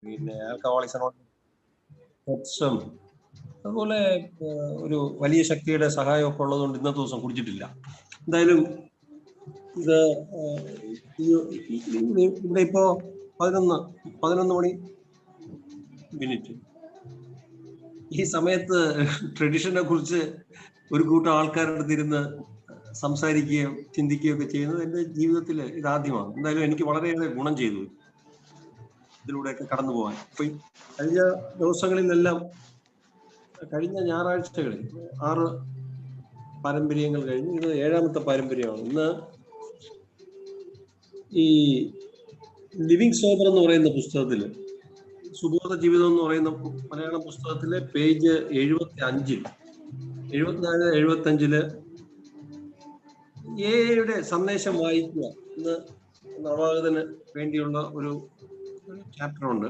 പിന്നെ ആൽക്കഹോളിക്സ് അനോണിമസും അതുപോലെ ഒരു വലിയ ശക്തിയുടെ സഹായമൊക്കെ ഉള്ളതുകൊണ്ട് ഇന്നത്തെ ദിവസം കുടിച്ചിട്ടില്ല. എന്തായാലും ഇത് ഇവിടെ ഇപ്പോ 11 മണി മിനിറ്റ്. ഈ സമയത്ത് ട്രഡീഷനെ കുറിച്ച് ഒരു കൂട്ടം ആൾക്കാരുടെ അടുത്തിരുന്ന് സംസാരിക്കുകയും ചിന്തിക്കുകയും ഒക്കെ ചെയ്യുന്നത് എൻ്റെ ജീവിതത്തിൽ ഇതാദ്യമാണ്. എന്തായാലും എനിക്ക് വളരെയേറെ ഗുണം ചെയ്തു ഇതിലൂടെയൊക്കെ കടന്നു പോകാൻ. ഇപ്പൊ കഴിഞ്ഞ ദിവസങ്ങളിലെല്ലാം, കഴിഞ്ഞ ഞായറാഴ്ചകളിൽ 6 പാരമ്പര്യങ്ങൾ കഴിഞ്ഞു. ഇത് 7ാമത്തെ പാരമ്പര്യമാണ്. ഇന്ന് ഈ ലിവിങ് സോബർ എന്ന് പറയുന്ന പുസ്തകത്തിൽ, സുബോധ ജീവിതം എന്ന് പറയുന്ന മലയാളം പുസ്തകത്തിലെ പേജ് 75, 74, 75 എയുടെ സന്ദേശം വായിക്കുക എന്ന് നവാഗതന് വേണ്ടിയുള്ള ഒരു ചാപ്റ്റർ ഉണ്ട്.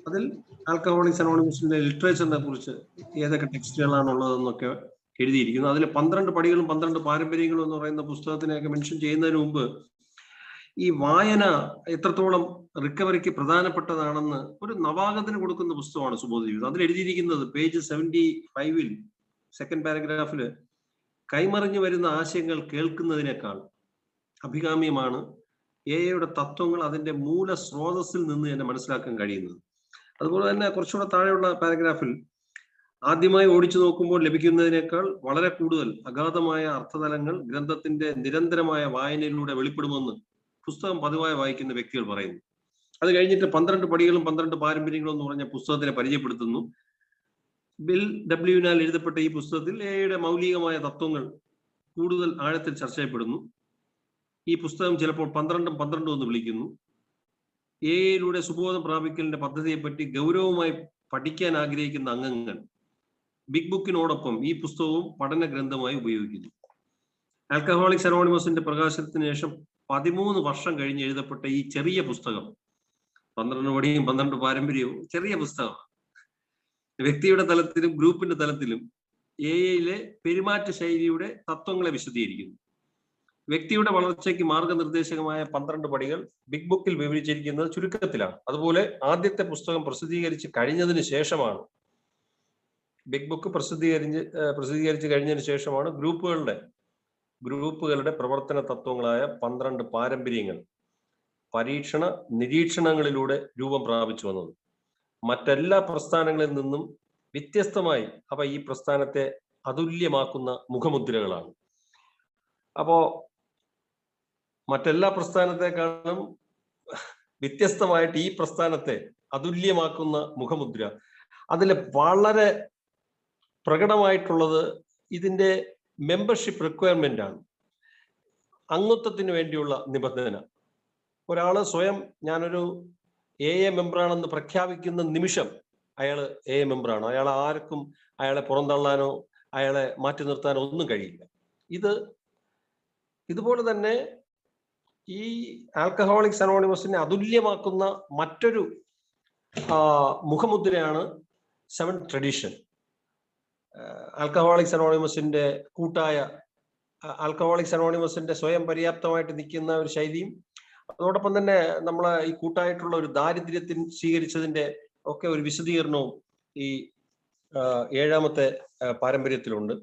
അതിൽ ആൽക്കഹോളിക്സ് അനോണിമസിന്റെ ലിറ്ററേച്ചറിനെ കുറിച്ച് ഏതൊക്കെ ടെക്സ്റ്റുകളാണുള്ളതെന്നൊക്കെ എഴുതിയിരിക്കുന്നു. അതിൽ 12 പടികളും 12 പാരമ്പര്യങ്ങളും എന്ന് പറയുന്ന പുസ്തകത്തിനെയൊക്കെ മെൻഷൻ ചെയ്യുന്നതിന് മുമ്പ് ഈ വായന എത്രത്തോളം റിക്കവറിക്ക് പ്രധാനപ്പെട്ടതാണെന്ന് ഒരു നവാഗതന് കൊടുക്കുന്ന പുസ്തകമാണ് സുബോധ ജീവിതം. അതിൽ എഴുതിയിരിക്കുന്നത് പേജ് 75 സെക്കൻഡ് പാരഗ്രാഫിൽ, കൈമറിഞ്ഞു വരുന്ന ആശയങ്ങൾ കേൾക്കുന്നതിനേക്കാൾ അഭികാമ്യമാണ് എയുടെ തത്വങ്ങൾ അതിന്റെ മൂല സ്രോതസ്സിൽ നിന്ന് തന്നെ മനസ്സിലാക്കാൻ കഴിയുന്നത്. അതുപോലെ തന്നെ കുറച്ചുകൂടെ താഴെയുള്ള പാരഗ്രാഫിൽ, ആദ്യമായി ഓടിച്ചു നോക്കുമ്പോൾ ലഭിക്കുന്നതിനേക്കാൾ വളരെ കൂടുതൽ അഗാധമായ അർത്ഥതലങ്ങൾ ഗ്രന്ഥത്തിന്റെ നിരന്തരമായ വായനയിലൂടെ വെളിപ്പെടുമെന്ന് പുസ്തകം പതിവായി വായിക്കുന്ന വ്യക്തികൾ പറയുന്നു. അത് കഴിഞ്ഞിട്ട് 12 പടികളും 12 പാരമ്പര്യങ്ങളും എന്ന് പറഞ്ഞ പുസ്തകത്തിനെ പരിചയപ്പെടുത്തുന്നു. ബിൽ ഡബ്ല്യുവിനാൽ എഴുതപ്പെട്ട ഈ പുസ്തകത്തിൽ എയുടെ മൗലികമായ തത്വങ്ങൾ കൂടുതൽ ആഴത്തിൽ ചർച്ച ചെയ്യപ്പെടുന്നു. ഈ പുസ്തകം ചിലപ്പോൾ 12 എന്ന് വിളിക്കുന്നു. എയിലൂടെ സുബോധം പ്രാപിക്കലിന്റെ പദ്ധതിയെപ്പറ്റി ഗൗരവമായി പഠിക്കാൻ ആഗ്രഹിക്കുന്ന അംഗങ്ങൾ ബിഗ് ബുക്കിനോടൊപ്പം ഈ പുസ്തകവും പഠന ഗ്രന്ഥമായി ഉപയോഗിക്കുന്നു. ആൽക്കഹോളിക്സ് അനോണിമസിന്റെ പ്രകാശനത്തിന് ശേഷം 13 വർഷം കഴിഞ്ഞ് എഴുതപ്പെട്ട ഈ ചെറിയ പുസ്തകം, 12 പടിയും 12 പാരമ്പര്യവും ചെറിയ പുസ്തകമാണ്. വ്യക്തിയുടെ തലത്തിലും ഗ്രൂപ്പിന്റെ തലത്തിലും എയിലെ പെരുമാറ്റ ശൈലിയുടെ തത്വങ്ങളെ വിശദീകരിക്കുന്നു. വ്യക്തിയുടെ വളർച്ചയ്ക്ക് മാർഗനിർദ്ദേശകമായ 12 പടികൾ ബിഗ് ബുക്കിൽ വിവരിച്ചിരിക്കുന്നത് ചുരുക്കത്തിലാണ്. അതുപോലെ ആദ്യത്തെ പുസ്തകം പ്രസിദ്ധീകരിച്ച് കഴിഞ്ഞതിന് ശേഷമാണ്, ബിഗ് ബുക്ക് പ്രസിദ്ധീകരിച്ച് കഴിഞ്ഞതിന് ശേഷമാണ് ഗ്രൂപ്പുകളുടെ പ്രവർത്തന തത്വങ്ങളായ 12 പാരമ്പര്യങ്ങൾ പരീക്ഷണ നിരീക്ഷണങ്ങളിലൂടെ രൂപം പ്രാപിച്ചു വന്നത്. മറ്റെല്ലാ പ്രസ്ഥാനങ്ങളിൽ നിന്നും വ്യത്യസ്തമായി അവ ഈ പ്രസ്ഥാനത്തെ അതുല്യമാക്കുന്ന മുഖമുദ്രകളാണ്. അപ്പോ മറ്റെല്ലാ പ്രസ്ഥാനത്തെക്കാളും വ്യത്യസ്തമായിട്ട് ഈ പ്രസ്ഥാനത്തെ അതുല്യമാക്കുന്ന മുഖമുദ്ര, അതിൽ വളരെ പ്രകടമായിട്ടുള്ളത് ഇതിന്റെ മെമ്പർഷിപ്പ് റിക്വയർമെന്റ് ആണ്, അംഗത്വത്തിന് വേണ്ടിയുള്ള നിബന്ധന. ഒരാള് സ്വയം ഞാനൊരു എ മെമ്പറാണെന്ന് പ്രഖ്യാപിക്കുന്ന നിമിഷം അയാൾ എ മെമ്പറാണ്. അയാളെ പുറന്തള്ളാനോ അയാളെ മാറ്റി നിർത്താനോ ഒന്നും കഴിയില്ല. ഇതുപോലെ തന്നെ ഈ ആൽക്കഹോളിക്സ് അനോണിമസിനെ അതുല്യമാക്കുന്ന മറ്റൊരു മുഖമുദ്രയാണ് 7 ട്രഡീഷൻ. ആൽക്കഹോളിക്സ് അനോണിമസിന്റെ സ്വയം പര്യാപ്തമായിട്ട് നിൽക്കുന്ന ഒരു ശൈലിയും, അതോടൊപ്പം തന്നെ നമ്മളെ ഈ കൂട്ടായിട്ടുള്ള ഒരു ദാരിദ്ര്യത്തിൽ സ്വീകരിച്ചതിന്റെ ഒക്കെ ഒരു വിശദീകരണവും ഈ 7ാമത്തെ പാരമ്പര്യത്തിലുണ്ട്.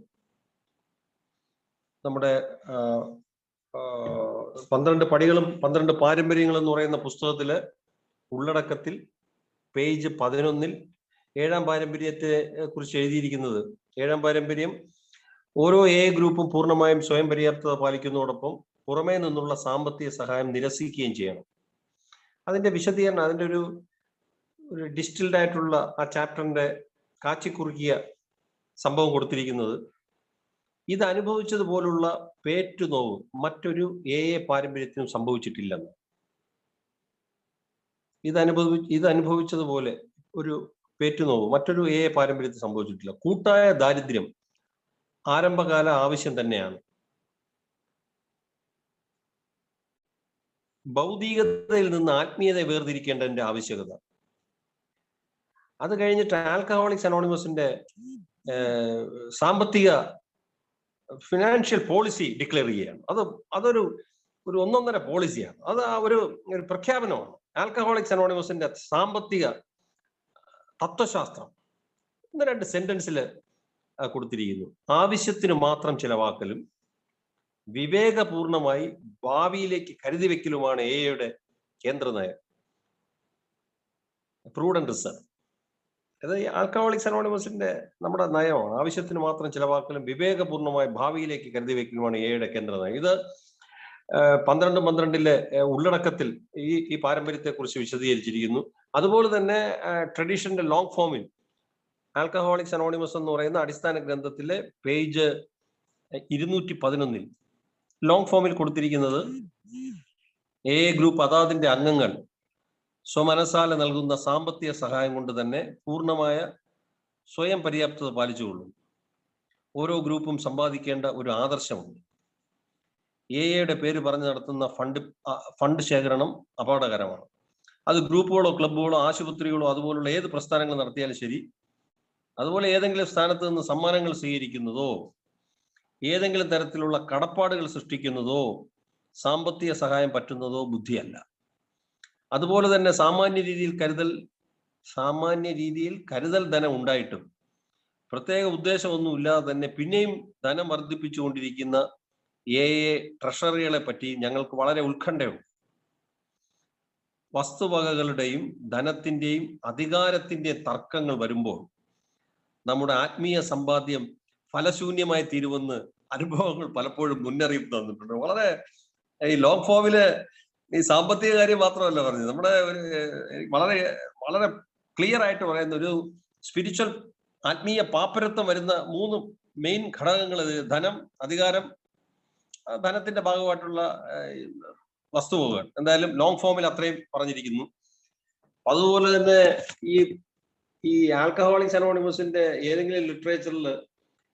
നമ്മുടെ 12 പടികളും 12 പാരമ്പര്യങ്ങളും എന്ന് പറയുന്ന പുസ്തകത്തിലെ ഉള്ളടക്കത്തിൽ പേജ് 11 7ാം പാരമ്പര്യത്തെ കുറിച്ച് എഴുതിയിരിക്കുന്നത്, 7ാം പാരമ്പര്യം ഓരോ ഗ്രൂപ്പും പൂർണ്ണമായും സ്വയം പര്യാപ്തത പാലിക്കുന്നതോടൊപ്പം പുറമേ നിന്നുള്ള സാമ്പത്തിക സഹായം നിരസിക്കുകയും ചെയ്യണം. അതിന്റെ വിശദീകരണം, അതിന്റെ ഒരു ഡിസ്റ്റിൽഡ് ആയിട്ടുള്ള ആ ചാപ്റ്ററിന്റെ കാച്ചിക്കുറുക്കിയ സംഭവം കൊടുത്തിരിക്കുന്നത്, ഇത് അനുഭവിച്ചതുപോലുള്ള പേറ്റുനോവ് മറ്റൊരു പാരമ്പര്യത്തിനും സംഭവിച്ചിട്ടില്ലെന്ന്. ഇത് അനുഭവിച്ചതുപോലെ ഒരു പേറ്റുനോവ് മറ്റൊരു പാരമ്പര്യത്തിൽ സംഭവിച്ചിട്ടില്ല. കൂട്ടായ ദാരിദ്ര്യം ആരംഭകാല ആവശ്യം തന്നെയാണ്. ഭൗതികതയിൽ നിന്ന് ആത്മീയതയെ വേർതിരിക്കേണ്ടതിന്റെ ആവശ്യകത. അത് കഴിഞ്ഞിട്ട് ആൽക്കഹോളിക്സ് അനോണിമസിന്റെ സാമ്പത്തിക ഫിനാൻഷ്യൽ പോളിസി ഡിക്ലെയർ ചെയ്യുകയാണ്. അതൊരു ഒന്നൊന്നര പോളിസിയാണ്. അത് ഒരു പ്രഖ്യാപനമാണ്. ആൽക്കഹോളിക്സ് അനോണിമസിന്റെ സാമ്പത്തിക തത്വശാസ്ത്രം 1-2 സെന്റൻസിൽ കൊടുത്തിരിക്കുന്നു. ആവശ്യത്തിന് മാത്രം ചിലവാക്കലും വിവേകപൂർണമായി ഭാവിയിലേക്ക് കരുതി വെക്കലുമാണ് എയുടെ കേന്ദ്ര നയം. Prudent reserve. അത് ആൽക്കഹോളിക്സ് അനോണിമസിന്റെ നമ്മുടെ നയമാണ്. ആവശ്യത്തിന് മാത്രം ചിലവാക്കലും വിവേകപൂർണമായി ഭാവിയിലേക്ക് കരുതി വെക്കലുമാണ് എയുടെ കേന്ദ്ര നയം. ഇത് 12-12 ഉള്ളടക്കത്തിൽ ഈ പാരമ്പര്യത്തെ കുറിച്ച് വിശദീകരിച്ചിരിക്കുന്നു. അതുപോലെ തന്നെ ട്രഡീഷന്റെ ലോങ് ഫോമിൽ ആൽക്കഹോളിക്സ് അനോണിമസ് എന്ന് പറയുന്ന അടിസ്ഥാന ഗ്രന്ഥത്തിലെ പേജ് 211 ലോങ് ഫോമിൽ കൊടുത്തിരിക്കുന്നത് എ ഗ്രൂപ്പ് അതാതിന്റെ അംഗങ്ങൾ സ്വമനസാല നൽകുന്ന സാമ്പത്തിക സഹായം കൊണ്ട് തന്നെ പൂർണ്ണമായ സ്വയം പര്യാപ്തത പാലിച്ചുകൊള്ളും. ഓരോ ഗ്രൂപ്പും സമ്പാദിക്കേണ്ട ഒരു ആദർശമുണ്ട്. എയുടെ പേര് പറഞ്ഞ് നടത്തുന്ന ഫണ്ട് ശേഖരണം അപകടകരമാണ്. അത് ഗ്രൂപ്പുകളോ ക്ലബ്ബുകളോ ആശുപത്രികളോ അതുപോലുള്ള ഏത് പ്രസ്ഥാനങ്ങൾ നടത്തിയാലും ശരി, അതുപോലെ ഏതെങ്കിലും സ്ഥാനത്ത് നിന്ന് സമ്മാനങ്ങൾ സ്വീകരിക്കുന്നതോ ഏതെങ്കിലും തരത്തിലുള്ള കടപ്പാടുകൾ സൃഷ്ടിക്കുന്നതോ സാമ്പത്തിക സഹായം പറ്റുന്നതോ ബുദ്ധിയല്ല. അതുപോലെ തന്നെ സാമാന്യ രീതിയിൽ കരുതൽ ധനം ഉണ്ടായിട്ടും പ്രത്യേക ഉദ്ദേശമൊന്നും ഇല്ലാതെ തന്നെ പിന്നെയും ധനം വർദ്ധിപ്പിച്ചുകൊണ്ടിരിക്കുന്ന ട്രഷറികളെ പറ്റി ഞങ്ങൾക്ക് വളരെ ഉത്കണ്ഠയുണ്ട്. വസ്തുവകകളുടെയും ധനത്തിന്റെയും അധികാരത്തിന്റെയും തർക്കങ്ങൾ വരുമ്പോൾ നമ്മുടെ ആത്മീയ സമ്പാദ്യം ഫലശൂന്യമായി തീരുമെന്ന് അനുഭവങ്ങൾ പലപ്പോഴും മുന്നറിയിപ്പ് തന്നിട്ടുണ്ട്. വളരെ ഈ ലോങ് ഫോമില് ഈ സാമ്പത്തിക കാര്യം മാത്രമല്ല പറഞ്ഞത്, നമ്മുടെ വളരെ വളരെ ക്ലിയർ ആയിട്ട് പറയുന്ന ഒരു സ്പിരിച്വൽ ആത്മീയ പാപ്പരത്വം വരുന്ന 3 മെയിൻ ഘടകങ്ങൾ: ധനം, അധികാരം, ധനത്തിന്റെ ഭാഗമായിട്ടുള്ള വസ്തുവകകൾ. എന്തായാലും ലോങ് ഫോമിൽ അത്രയും പറഞ്ഞിരിക്കുന്നു. അതുപോലെ തന്നെ ഈ ആൽക്കഹോളിക്സ് അനോണിമസിന്റെ ഏതെങ്കിലും ലിറ്ററേച്ചറിൽ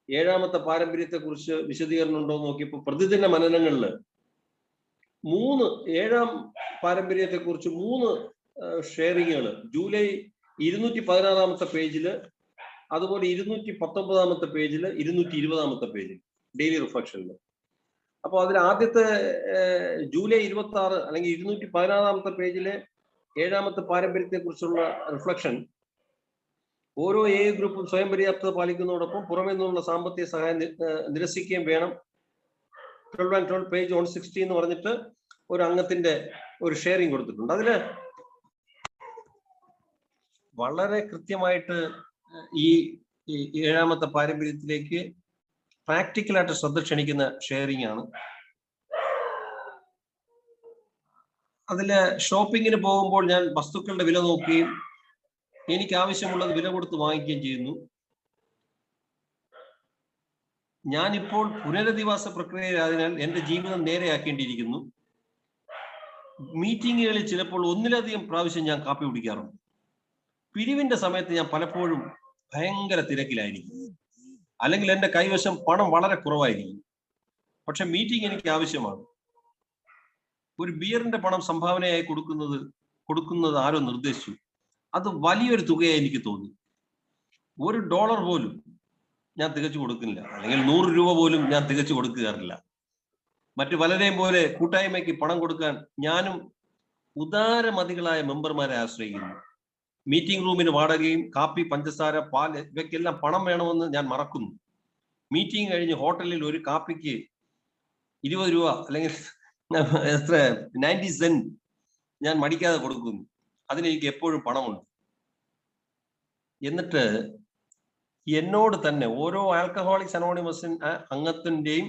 7ാമത്തെ പാരമ്പര്യത്തെ കുറിച്ച് വിശദീകരണം ഉണ്ടോ എന്ന് നോക്കിയപ്പോൾ പ്രതിദിന മനനങ്ങളിൽ 7ാം പാരമ്പര്യത്തെ കുറിച്ച് 3 ഷെയറിങ്ങുകൾ ജൂലൈ 216 പേജില്, അതുപോലെ 219 പേജില്, 220 പേജിൽ ഡെയിലി റിഫ്ലക്ഷനിൽ. അപ്പോൾ അതിൽ ആദ്യത്തെ ജൂലൈ 26 അല്ലെങ്കിൽ 216 പേജിലെ 7ാമത്തെ പാരമ്പര്യത്തെ കുറിച്ചുള്ള റിഫ്ലക്ഷൻ ഓരോ ഗ്രൂപ്പും സ്വയം പര്യാപ്തത പാലിക്കുന്നതോടൊപ്പം പുറമെ നിന്നുള്ള സാമ്പത്തിക സഹായം നിരസിക്കുകയും വേണം. 12 പേജ് 160 എന്ന് പറഞ്ഞിട്ട് ഒരു അംഗത്തിന്റെ ഒരു ഷെയറിംഗ് കൊടുത്തിട്ടുണ്ട്. അതില് വളരെ കൃത്യമായിട്ട് ഈ 7ാമത്തെ പാരമ്പര്യത്തിലേക്ക് പ്രാക്ടിക്കലായിട്ട് ശ്രദ്ധ ക്ഷണിക്കുന്ന ഷെയറിംഗ് ആണ്. അതില് ഷോപ്പിങ്ങിന് പോകുമ്പോൾ ഞാൻ വസ്തുക്കളുടെ വില നോക്കുകയും എനിക്ക് ആവശ്യമുള്ളത് വില കൊടുത്ത് വാങ്ങിക്കുകയും ചെയ്യുന്നു. ഞാനിപ്പോൾ പുനരധിവാസ പ്രക്രിയയായതിനാൽ എന്റെ ജീവിതം നേരെയാക്കേണ്ടിയിരിക്കുന്നു. മീറ്റിങ്ങുകളിൽ ചിലപ്പോൾ 1-ലധികം പ്രാവശ്യം ഞാൻ കാപ്പി കുടിക്കാറുണ്ട്. പിരിവിന്റെ സമയത്ത് ഞാൻ പലപ്പോഴും ഭയങ്കര തിരക്കിലായിരിക്കും, അല്ലെങ്കിൽ എന്റെ കൈവശം പണം വളരെ കുറവായിരിക്കും. പക്ഷെ മീറ്റിംഗ് എനിക്ക് ആവശ്യമാണ്. ഒരു ബിയറിന്റെ പണം സംഭാവനയായി കൊടുക്കുന്നത് ആരോ നിർദ്ദേശിച്ചു. അത് വലിയൊരു തുകയായി എനിക്ക് തോന്നി. $1 പോലും ഞാൻ തികച്ചു കൊടുക്കുന്നില്ല, അല്ലെങ്കിൽ 100 രൂപ പോലും ഞാൻ തികച്ചു കൊടുക്കാറില്ല. മറ്റു പലരെയും പോലെ കൂട്ടായ്മയ്ക്ക് പണം കൊടുക്കാൻ ഞാനും ഉദാരമതികളായ മെമ്പർമാരെ ആശ്രയിക്കുന്നു. മീറ്റിംഗ് റൂമിന് വാടകയും കാപ്പി, പഞ്ചസാര, പാൽ ഇവയ്ക്കെല്ലാം പണം വേണമെന്ന് ഞാൻ മറക്കുന്നു. മീറ്റിംഗ് കഴിഞ്ഞ് ഹോട്ടലിൽ ഒരു കാപ്പിക്ക് 20 രൂപ അല്ലെങ്കിൽ 90 സെന്റ് ഞാൻ മടിക്കാതെ കൊടുക്കുന്നു. അതിനെനിക്ക് എപ്പോഴും പണമുണ്ട്. എന്നിട്ട് എന്നോട് തന്നെ ഓരോ ആൽക്കഹോളിക്സ് അനോണിമസ് അംഗത്തിന്റെയും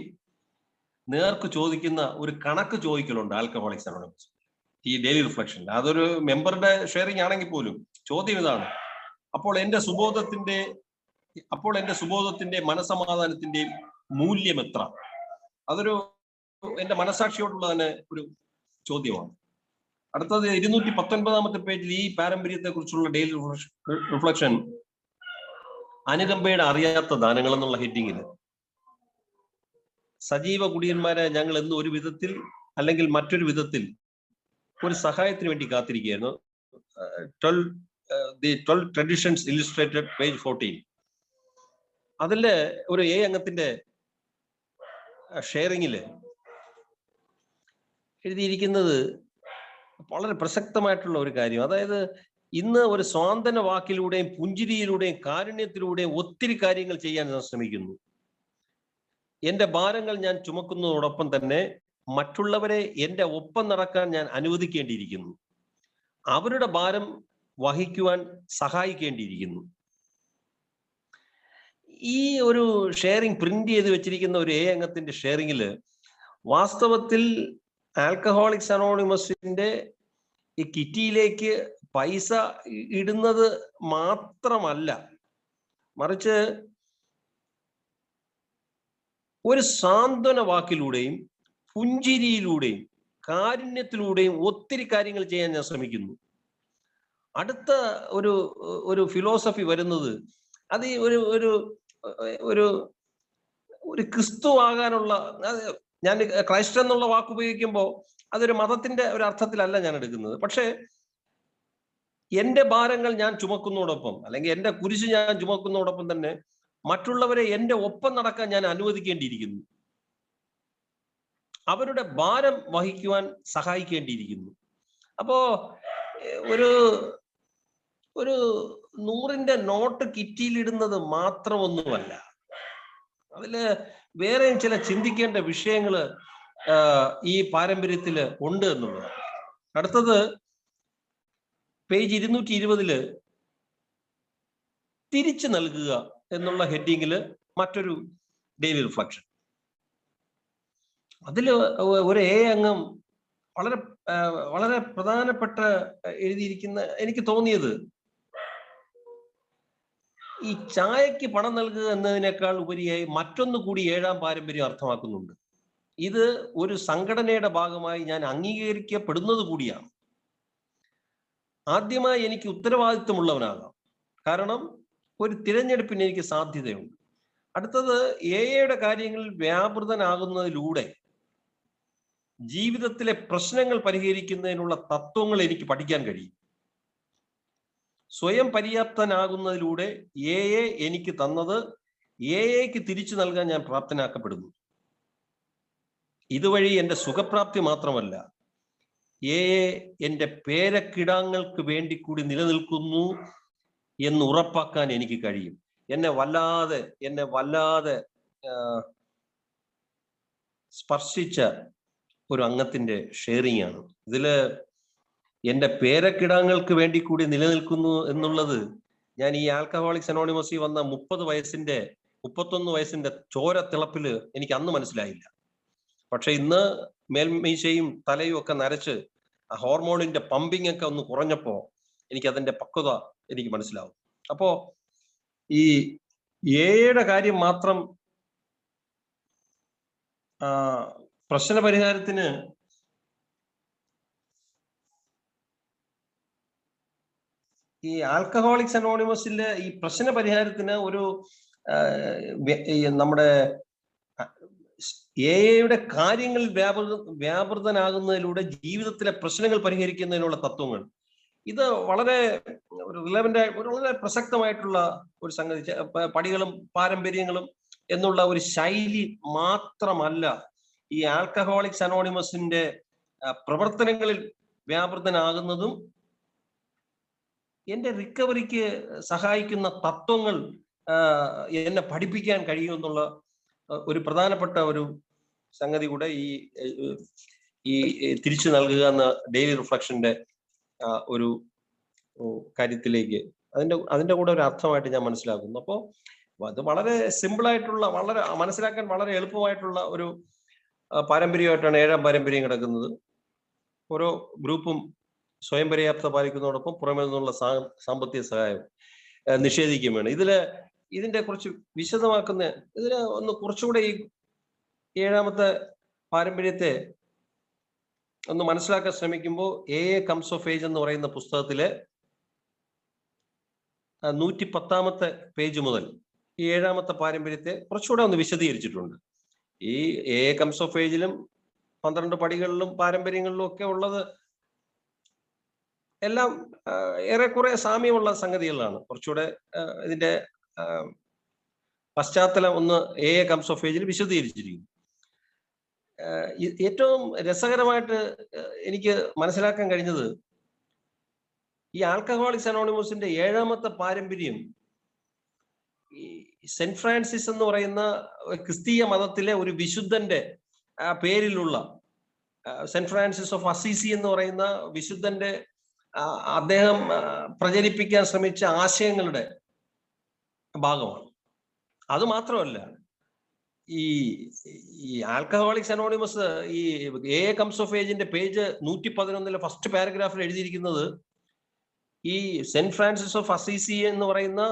നേർക്ക് ചോദിക്കുന്ന ഒരു കണക്ക് ചോദിക്കലുണ്ട് ആൽക്കഹോളിക്സ് അനോണിമസ് ഈ ഡെയിലി റിഫ്ലക്ഷനിൽ. അതൊരു മെമ്പറുടെ ഷെയറിംഗ് ആണെങ്കിൽ പോലും ചോദ്യം ഇതാണ്: അപ്പോൾ എന്റെ സുബോധത്തിന്റെ മനസമാധാനത്തിന്റെയും മൂല്യം എത്ര? അതൊരു എന്റെ മനസാക്ഷിയോടുള്ള തന്നെ ഒരു ചോദ്യമാണ്. അടുത്തത് 219 പേജിൽ ഈ പാരമ്പര്യത്തെ കുറിച്ചുള്ള ഡെയിലി റിഫ്ലക്ഷൻ അനുകമ്പയുടെ അറിയാത്ത ദാനങ്ങൾ എന്നുള്ള ഹെഡിങ്ങിൽ സജീവ കുടിയന്മാരെ ഞങ്ങൾ എന്ന് ഒരു വിധത്തിൽ അല്ലെങ്കിൽ മറ്റൊരു വിധത്തിൽ ഒരു സഹായത്തിന് വേണ്ടി കാത്തിരിക്കുകയായിരുന്നു. 12 ട്രഡീഷൻസ് ഇല്ലുസ്ട്രേറ്റഡ് പേജ് 14. അതിലെ ഒരു അംഗത്തിന്റെ ഷെയറിങ്ങില് എഴുതിയിരിക്കുന്നത് വളരെ പ്രസക്തമായിട്ടുള്ള ഒരു കാര്യം. അതായത് ഇന്ന് ഒരു സ്വാന്തന വാക്കിലൂടെയും പുഞ്ചിരിയിലൂടെയും കാരുണ്യത്തിലൂടെയും ഒത്തിരി കാര്യങ്ങൾ ചെയ്യാൻ ഞാൻ ശ്രമിക്കുന്നു. എന്റെ ഭാരങ്ങൾ ഞാൻ ചുമക്കുന്നതോടൊപ്പം തന്നെ മറ്റുള്ളവരെ എന്റെ ഒപ്പം നടക്കാൻ ഞാൻ അനുവദിക്കേണ്ടിയിരിക്കുന്നു. അവരുടെ ഭാരം വഹിക്കുവാൻ സഹായിക്കേണ്ടിയിരിക്കുന്നു. ഈ ഒരു ഷെയറിംഗ് പ്രിന്റ് ചെയ്ത് വെച്ചിരിക്കുന്ന ഒരു അംഗത്തിന്റെ ഷെയറിംഗില് വാസ്തവത്തിൽ ആൽക്കഹോളിക്സ് അനോണിമസിന്റെ ഈ കിറ്റിയിലേക്ക് പൈസ ഇടുന്നത് മാത്രമല്ല, മറിച്ച് ഒരു സാന്ത്വന വാക്കിലൂടെയും പുഞ്ചിരിയിലൂടെയും കാരുണ്യത്തിലൂടെയും ഒത്തിരി കാര്യങ്ങൾ ചെയ്യാൻ ഞാൻ ശ്രമിക്കുന്നു. അടുത്ത ഒരു ഫിലോസഫി വരുന്നത് അത് ഒരു ഒരു ഒരു ഒരു ക്രിസ്തു ആകാനുള്ള, ഞാൻ ക്രൈസ്റ്റ് എന്നുള്ള വാക്ക് ഉപയോഗിക്കുമ്പോൾ അതൊരു മതത്തിന്റെ ഒരു അർത്ഥത്തിലല്ല ഞാൻ എടുക്കുന്നത്. പക്ഷേ എന്റെ ഭാരങ്ങൾ ഞാൻ ചുമക്കുന്നതോടൊപ്പം, അല്ലെങ്കിൽ എന്റെ കുരിശ് ഞാൻ ചുമക്കുന്നതോടൊപ്പം തന്നെ മറ്റുള്ളവരെ എന്റെ ഒപ്പം നടക്കാൻ ഞാൻ അനുവദിക്കേണ്ടിയിരിക്കുന്നു. അവരുടെ ഭാരം വഹിക്കുവാൻ സഹായിക്കേണ്ടിയിരിക്കുന്നു. അപ്പോ ഒരു 100-ന്റെ നോട്ട് കിറ്റിയിലിടുന്നത് മാത്രമൊന്നുമല്ല, അതില് വേറെയും ചില ചിന്തിക്കേണ്ട വിഷയങ്ങള് ഈ പാരമ്പര്യത്തില് ഉണ്ട് എന്നുള്ളത്. അടുത്തത് പേജ് 220 തിരിച്ചു നൽകുക എന്നുള്ള ഹെഡിങ്ങില് മറ്റൊരു ഡെയിലി റിഫ്ലക്ഷൻ. അതില് ഒരു അംഗം വളരെ വളരെ പ്രധാനപ്പെട്ട എഴുതിയിരിക്കുന്ന, എനിക്ക് തോന്നിയത് ഈ ചായക്ക് പണം നൽകുക എന്നതിനേക്കാൾ ഉപരിയായി മറ്റൊന്നു കൂടി 7-ാം പാരമ്പര്യം അർത്ഥമാക്കുന്നുണ്ട്. ഇത് ഒരു സംഘടനയുടെ ഭാഗമായി ഞാൻ അംഗീകരിക്കപ്പെടുന്നത് കൂടിയാണ്. ആദ്യമായി എനിക്ക് ഉത്തരവാദിത്വമുള്ളവനാകാം, കാരണം ഒരു തിരഞ്ഞെടുപ്പിന് എനിക്ക് സാധ്യതയുണ്ട്. അടുത്തത് എയുടെ കാര്യങ്ങളിൽ വ്യാപൃതനാകുന്നതിലൂടെ ജീവിതത്തിലെ പ്രശ്നങ്ങൾ പരിഹരിക്കുന്നതിനുള്ള തത്വങ്ങൾ എനിക്ക് പഠിക്കാൻ കഴിയും. സ്വയം പര്യാപ്തനാകുന്നതിലൂടെ എനിക്ക് തന്നത് എക്ക് തിരിച്ചു നൽകാൻ ഞാൻ പ്രാപ്തനാക്കപ്പെടുന്നു. ഇതുവഴി എൻ്റെ സുഖപ്രാപ്തി മാത്രമല്ല, എൻ്റെ പേരക്കിടാങ്ങൾക്ക് വേണ്ടി കൂടി നിലനിൽക്കുന്നു എന്ന് ഉറപ്പാക്കാൻ എനിക്ക് കഴിയും. എന്നെ വല്ലാതെ സ്പർശിച്ച ഒരു അംഗത്തിന്റെ ഷെയറിംഗ് ആണ്. ഇതില് എൻ്റെ പേരക്കിടാങ്ങൾക്ക് വേണ്ടി കൂടി നിലനിൽക്കുന്നു എന്നുള്ളത് ഞാൻ ഈ ആൽക്കഹോളിക്സ് അനോണിമസിൽ വന്ന 31 വയസ്സിന്റെ ചോര തിളപ്പില് എനിക്ക് അന്ന് മനസ്സിലായില്ല. പക്ഷെ ഇന്ന് മേൽമീശയും തലയും ഒക്കെ നരച്ച് ആ ഹോർമോണിന്റെ പമ്പിങ് ഒക്കെ ഒന്ന് കുറഞ്ഞപ്പോ എനിക്ക് അതിന്റെ പക്വത എനിക്ക് മനസ്സിലാവും. അപ്പോ ഈ എയുടെ കാര്യം മാത്രം പ്രശ്ന പരിഹാരത്തിന് ഈ ആൽക്കഹോളിക്സ് അനോണിമസിലെ ഈ പ്രശ്ന പരിഹാരത്തിന് ഒരു നമ്മുടെ എയുടെ കാര്യങ്ങളിൽ വ്യാപൃതനാകുന്നതിലൂടെ ജീവിതത്തിലെ പ്രശ്നങ്ങൾ പരിഹരിക്കുന്നതിനുള്ള തത്വങ്ങൾ, ഇത് വളരെ റിലവന്റ് ആയി, വളരെ പ്രസക്തമായിട്ടുള്ള ഒരു സംഗതി. പടികളും പാരമ്പര്യങ്ങളും എന്നുള്ള ഒരു ശൈലി മാത്രമല്ല ഈ ആൽക്കഹോളിക്സ് അനോണിമസിന്റെ പ്രവർത്തനങ്ങളിൽ വ്യാപൃതനാകുന്നതും എന്റെ റിക്കവറിക്ക് സഹായിക്കുന്ന തത്വങ്ങൾ എന്നെ പഠിപ്പിക്കാൻ കഴിയുമെന്നുള്ള ഒരു പ്രധാനപ്പെട്ട ഒരു സംഗതി കൂടെ ഈ തിരിച്ചു നൽകുക എന്ന ഡെയിലി റിഫ്ലക്ഷന്റെ ഒരു കാര്യത്തിലേക്ക് അതിന്റെ കൂടെ ഒരു അർത്ഥമായിട്ട് ഞാൻ മനസ്സിലാക്കുന്നു. അപ്പോൾ അത് വളരെ സിമ്പിളായിട്ടുള്ള, വളരെ മനസ്സിലാക്കാൻ വളരെ എളുപ്പമായിട്ടുള്ള ഒരു പാരമ്പര്യമായിട്ടാണ് 7-ാം പാരമ്പര്യം കിടക്കുന്നത്. ഓരോ ഗ്രൂപ്പും സ്വയം പര്യാപ്തത പാലിക്കുന്നതോടൊപ്പം പുറമേ നിന്നുള്ള സാമ്പത്തിക സഹായം നിഷേധിക്കുകയും വേണം. ഇതിന്റെ കുറച്ച് വിശദമാക്കുന്ന, ഇതിന് ഒന്ന് കുറച്ചുകൂടെ ഈ 7-ാമത്തെ പാരമ്പര്യത്തെ ഒന്ന് മനസ്സിലാക്കാൻ ശ്രമിക്കുമ്പോൾ കംസ് ഓഫ് ഏജ് എന്ന് പറയുന്ന പുസ്തകത്തിലെ 110-ാമത്തെ പേജ് മുതൽ ഈ 7-ാമത്തെ പാരമ്പര്യത്തെ കുറച്ചുകൂടെ ഒന്ന് വിശദീകരിച്ചിട്ടുണ്ട്. ഈ കംസ് ഓഫ് ഏജിലും 12 പടികളിലും പാരമ്പര്യങ്ങളിലും ഒക്കെ ഉള്ളത് എല്ലാം ഏറെക്കുറെ സാമ്യമുള്ള സംഗതികളാണ്. കുറച്ചുകൂടെ ഇതിന്റെ പശ്ചാത്തലം ഒന്ന് കംസ് ഓഫ് ഏജിൽ വിശദീകരിച്ചിരിക്കുന്നു. ഏറ്റവും രസകരമായിട്ട് എനിക്ക് മനസ്സിലാക്കാൻ കഴിഞ്ഞത് ഈ ആൽക്കഹോളിക്സ് അനോണിമസിന്റെ 7ാമത്തെ പാരമ്പര്യം ഈ സെന്റ് ഫ്രാൻസിസ് എന്ന് പറയുന്ന ക്രിസ്തീയ മതത്തിലെ ഒരു വിശുദ്ധന്റെ പേരിലുള്ള സെന്റ് ഫ്രാൻസിസ് ഓഫ് അസീസി എന്ന് പറയുന്ന വിശുദ്ധന്റെ അദ്ദേഹം പ്രചരിപ്പിക്കാൻ ശ്രമിച്ച ആശയങ്ങളുടെ ഭാഗമാണ്. അത് മാത്രമല്ല, ഈ ആൽക്കഹോളിക്സ് അനോണിമസ് ഈ എ കംസ് ഓഫ് ഏജിന്റെ പേജ് 111 ഫസ്റ്റ് പാരഗ്രാഫിൽ എഴുതിയിരിക്കുന്നത് ഈ സെന്റ് ഫ്രാൻസിസ് ഓഫ് അസീസി എന്ന് പറയുന്ന